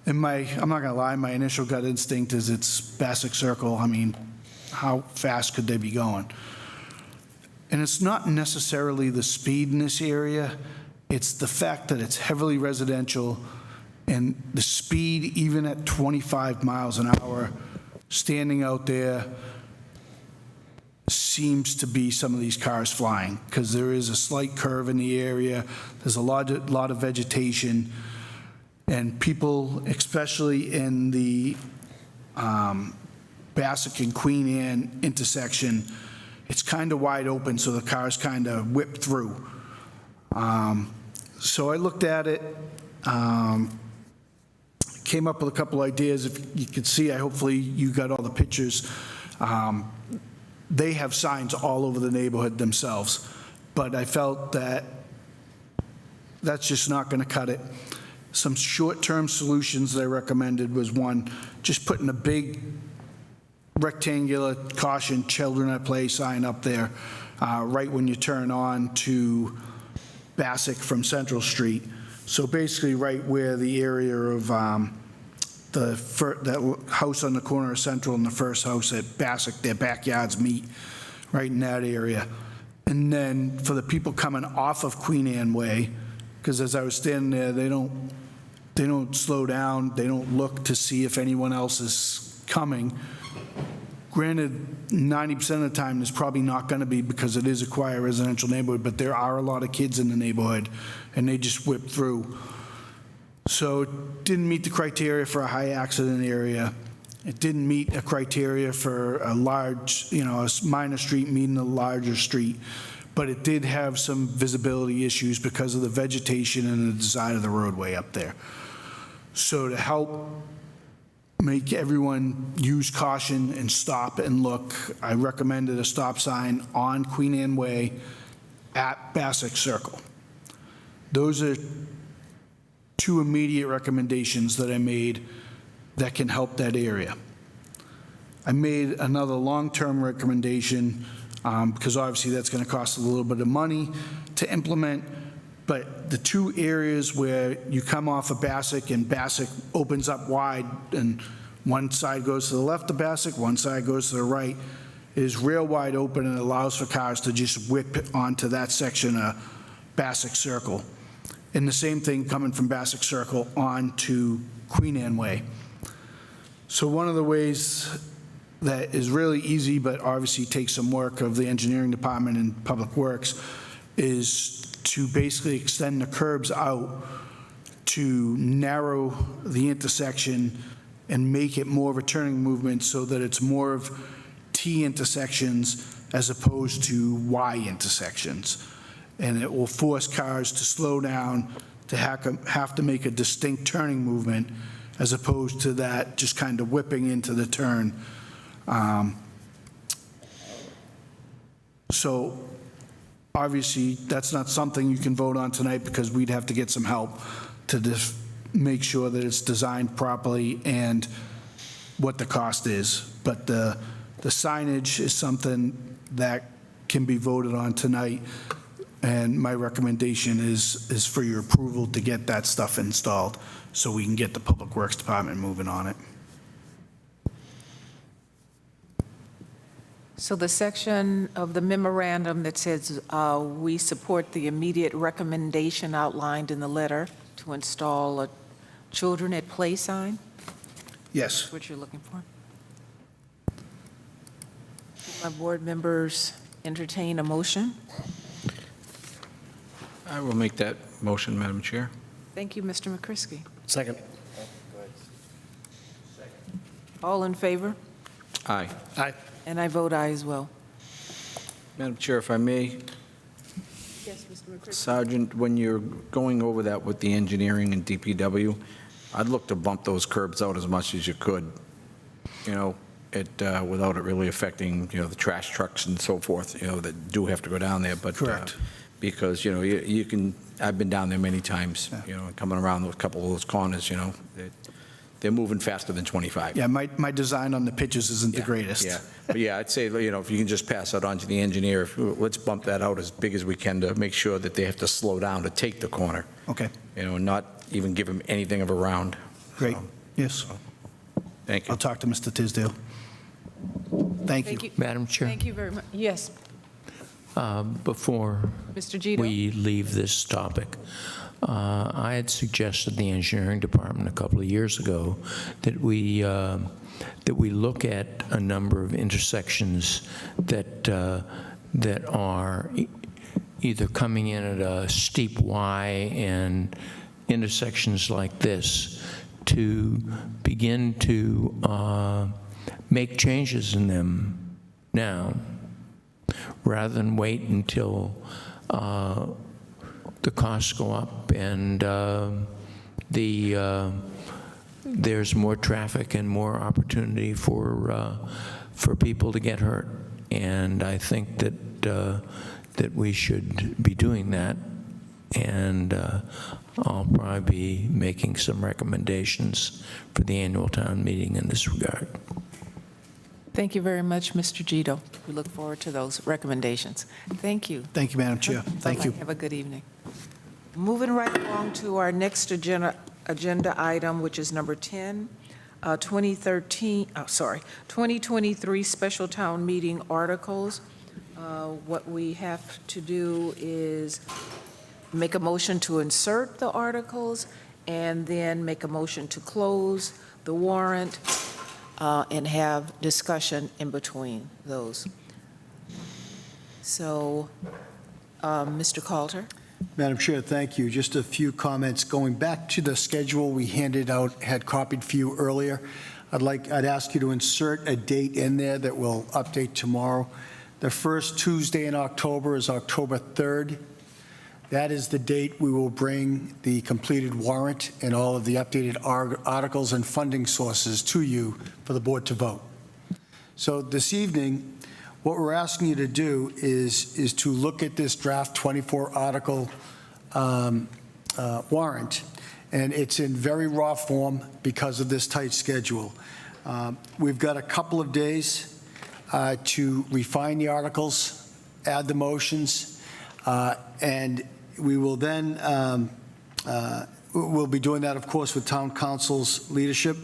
I'm not gonna lie, my initial gut instinct is it's Bassick Circle. I mean, how fast could they be going? And it's not necessarily the speed in this area, it's the fact that it's heavily residential, and the speed, even at 25 miles an hour, standing out there, seems to be some of these cars flying, because there is a slight curve in the area, there's a lot of vegetation, and people, especially in the Bassick and Queen Anne intersection, it's kind of wide open, so the cars kind of whip through. So I looked at it, came up with a couple ideas. If you could see, hopefully you got all the pictures. They have signs all over the neighborhood themselves, but I felt that that's just not going to cut it. Some short-term solutions that I recommended was, one, just putting a big rectangular caution children at play sign up there, right when you turn on to Bassick from Central Street. So basically right where the area of that house on the corner of Central and the first house at Bassick, their backyards meet, right in that area. And then for the people coming off of Queen Anne Way, because as I was standing there, they don't slow down, they don't look to see if anyone else is coming. Granted, 90% of the time, there's probably not going to be because it is a quiet residential neighborhood, but there are a lot of kids in the neighborhood, and they just whip through. So it didn't meet the criteria for a high accident area. It didn't meet a criteria for a large, a minor street meeting a larger street, but it did have some visibility issues because of the vegetation and the design of the roadway up there. So to help make everyone use caution and stop and look, I recommended a stop sign on Queen Anne Way at Bassick Circle. Those are two immediate recommendations that I made that can help that area. I made another long-term recommendation because obviously that's going to cost a little bit of money to implement, but the two areas where you come off of Bassick and Bassick opens up wide and one side goes to the left of Bassick, one side goes to the right, is real wide open and allows for cars to just whip onto that section of Bassick Circle. And the same thing coming from Bassick Circle on to Queen Anne Way. So one of the ways that is really easy, but obviously takes some work of the engineering department and public works, is to basically extend the curbs out to narrow the intersection and make it more of a turning movement so that it's more of T intersections as opposed to Y intersections. And it will force cars to slow down, to have to make a distinct turning movement as opposed to that just kind of whipping into the turn. So obviously, that's not something you can vote on tonight because we'd have to get some help to just make sure that it's designed properly and what the cost is. But the signage is something that can be voted on tonight. And my recommendation is for your approval to get that stuff installed so we can get the Public Works Department moving on it. So the section of the memorandum that says we support the immediate recommendation outlined in the letter to install a children at play sign? Yes. That's what you're looking for? Do my board members entertain a motion? I will make that motion, Madam Chair. Thank you, Mr. McCrisky. Second. All in favor? Aye. Aye. And I vote aye as well. Madam Chair, if I may, Yes, Mr. McCrisky. Sergeant, when you're going over that with the engineering and DPW, I'd look to bump those curbs out as much as you could, without it really affecting, the trash trucks and so forth, that do have to go down there. But Correct. Because, you can, I've been down there many times, coming around those couple of those corners, they're moving faster than 25. Yeah, my design on the pitches isn't the greatest. Yeah, but yeah, I'd say, if you can just pass that on to the engineer, let's bump that out as big as we can to make sure that they have to slow down to take the corner, Okay, not even give them anything of a round. great. Yes, Thank you. I'll talk to Mr. Tisdale. Thank you. Madam Chair, Thank you very much. Yes, before Mr. Gito? we leave this topic, I had suggested the engineering department a couple of years ago that we look at a number of intersections that are either coming in at a steep Y and intersections like this to begin to make changes in them now, rather than wait until the costs go up and there's more traffic and more opportunity for people to get hurt. And I think that we should be doing that. And I'll probably be making some recommendations for the annual town meeting in this regard. Thank you very much, Mr. Gito. We look forward to those recommendations. Thank you. Thank you, Madam Chair. Thank you. Have a good evening. Moving right along to our next agenda item, which is number 10, 2023 special town meeting articles. What we have to do is make a motion to insert the articles and then make a motion to close the warrant and have discussion in between those. So, Mr. Coulter? Madam Chair, thank you. Just a few comments. Going back to the schedule we handed out, had copied for you earlier, I'd ask you to insert a date in there that we'll update tomorrow. The first Tuesday in October is October 3rd. That is the date we will bring the completed warrant and all of the updated articles and funding sources to you for the board to vote. So this evening, what we're asking you to do is to look at this draft 24-article warrant, and it's in very raw form because of this tight schedule. We've got a couple of days to refine the articles, add the motions, and we will then, we'll be doing that, of course, with town council's leadership,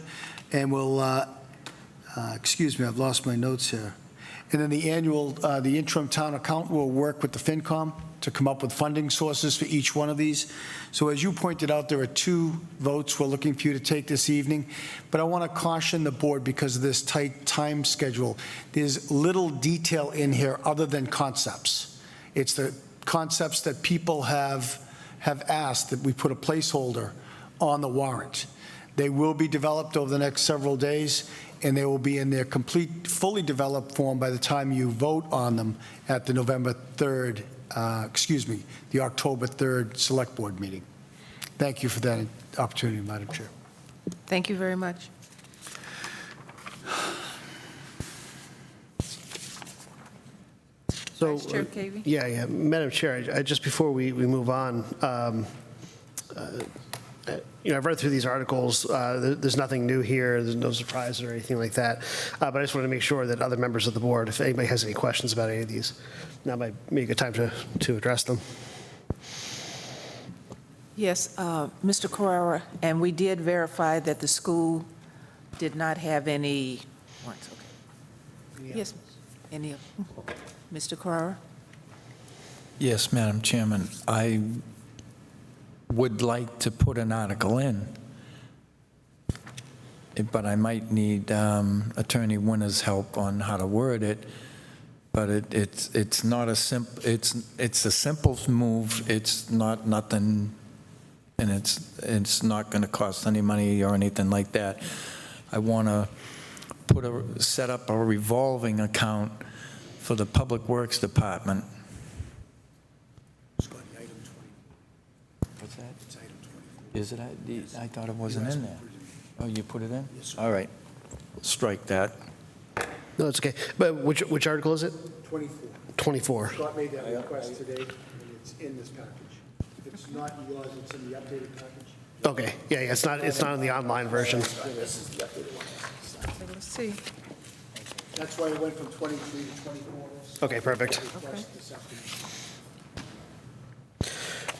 and we'll, excuse me, I've lost my notes here. And then the interim town accountant will work with the FinCom to come up with funding sources for each one of these. So as you pointed out, there are 2 votes we're looking for you to take this evening. But I want to caution the board because of this tight time schedule. There's little detail in here other than concepts. It's the concepts that people have asked that we put a placeholder on the warrant. They will be developed over the next several days, and they will be in their complete, fully developed form by the time you vote on them at the November 3rd, the October 3rd Select Board meeting. Thank you for that opportunity, Madam Chair. Thank you very much. So, Vice Chair Cavey? yeah, Madam Chair, just before we move on, I've read through these articles. There's nothing new here. There's no surprises or anything like that. But I just want to make sure that other members of the board, if anybody has any questions about any of these, now might be a good time to address them. Yes, Mr. Carrera, and we did verify that the school did not have any warrants. Okay. Yes, any of Mr. Carrera? Yes, Madam Chairman. I would like to put an article in, but I might need Attorney Winter's help on how to word it. But it's not a it's a simple move. It's not nothing, and it's not going to cost any money or anything like that. I want to set up a revolving account for the Public Works Department. What's that? Is it? I thought it wasn't in there. Oh, you put it in? All right. Strike that. No, it's okay. But which article is it? 24. 24. Scott made that request today, and it's in this package. If it's not yours, it's in the updated package. Okay. Yeah, it's not in the online version. This is the updated one. Let's see. That's why it went from 23 to 24. Okay, perfect.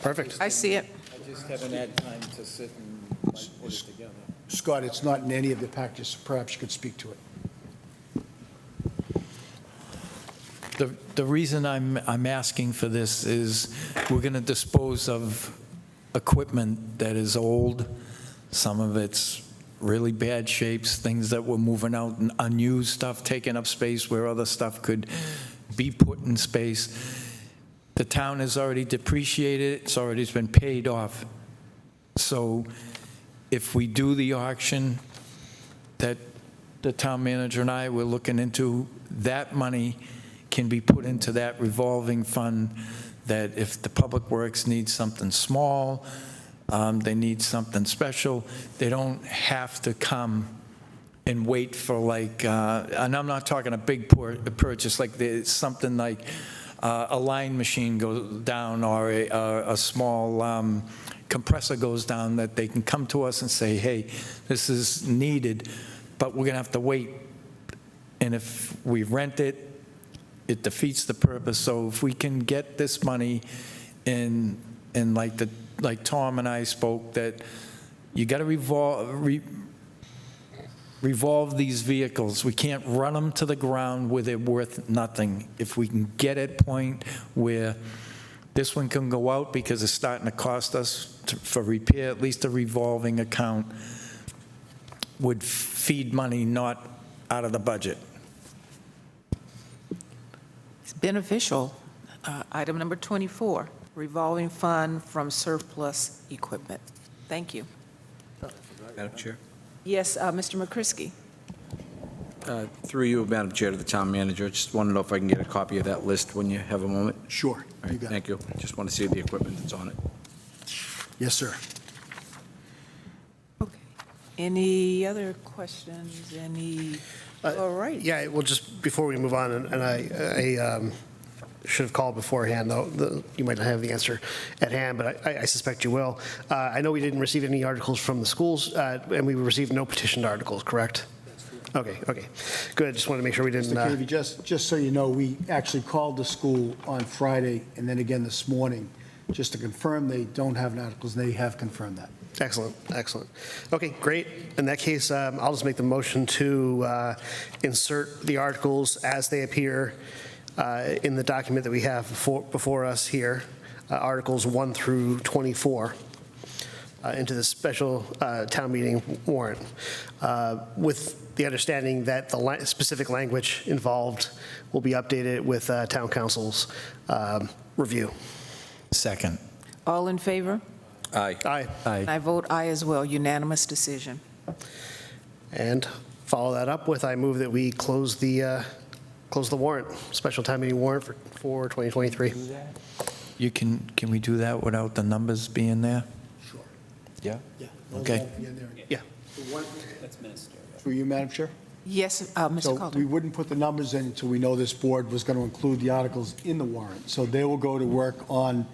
Perfect. I see it. I just haven't had time to sit and put it together. Scott, it's not in any of the packages. Perhaps you could speak to it. The reason I'm asking for this is we're going to dispose of equipment that is old. Some of it's really bad shapes, things that were moving out, and unused stuff taking up space where other stuff could be put in space. The town has already depreciated, it's already been paid off. So if we do the auction that the town manager and I were looking into, that money can be put into that revolving fund, that if the Public Works needs something small, they need something special, they don't have to come and wait for like, and I'm not talking a big purchase, like something like a line machine goes down or a small compressor goes down, that they can come to us and say, hey, this is needed, but we're going to have to wait and if we rent it, it defeats the purpose. So if we can get this money in like Tom and I spoke, that you got to revolve these vehicles. We can't run them to the ground where they're worth nothing. If we can get at a point where this one can go out because it's starting to cost us for repair, at least a revolving account would feed money not out of the budget. It's beneficial. Item number 24, revolving fund from surplus equipment. Thank you. Madam Chair. Yes, Mr. McCrisky. Through you, Madam Chair, to the town manager, just want to know if I can get a copy of that list when you have a moment. Sure. All You right, got it. thank you. Just want to see the equipment that's on it. Yes, sir. Any other questions? All right. Yeah, well, just before we move on, and I should have called beforehand, though, you might not have the answer at hand, but I suspect you will. I know we didn't receive any articles from the schools, and we received no petitioned articles, correct? Okay, good, just wanted to make sure we didn't. Mr. Kirby, just so you know, we actually called the school on Friday and then again this morning, just to confirm they don't have an articles, and they have confirmed that. Excellent. Okay, great. In that case, I'll just make the motion to insert the articles as they appear in the document that we have before us here, Articles 1 through 24, into the special town meeting warrant, with the understanding that the specific language involved will be updated with town council's review. Second. All in favor? Aye. Aye. I vote aye as well, unanimous decision. And follow that up with, I move that we close the warrant, special town meeting warrant for 2023. Can we do that without the numbers being there? Sure. Yeah? Yeah. Okay. Yeah. That's ministerial. Through you, Madam Chair? Yes, Mr. So Calder. we wouldn't put the numbers in until we know this board was going to include the articles in the warrant. So they will go to work on,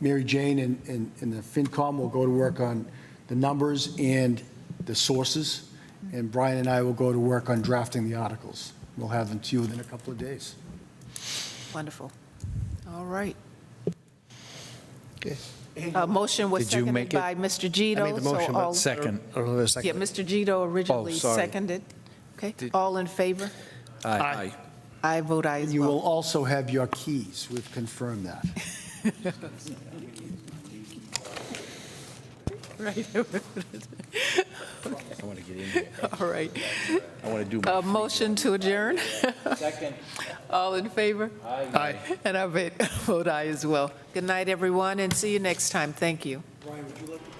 Mary Jane and the FinCom will go to work on the numbers and the sources, and Brian and I will go to work on drafting the articles. We'll have them to you within a couple of days. Wonderful. All right. Okay. Motion was Did you seconded make it? by Mr. Gito. I made the motion, so but all- Second. I don't know if there's a Yeah, second. Mr. Gito originally sorry. seconded. Okay, all in favor? Aye. I vote aye as You will well. also have your keys. We've confirmed that. Right. I want to get in there. All right. I want to do my. Motion to adjourn? Second. All in favor? Aye. And I vote aye as well. Good night, everyone, and see you next time. Thank you. Brian, would you like to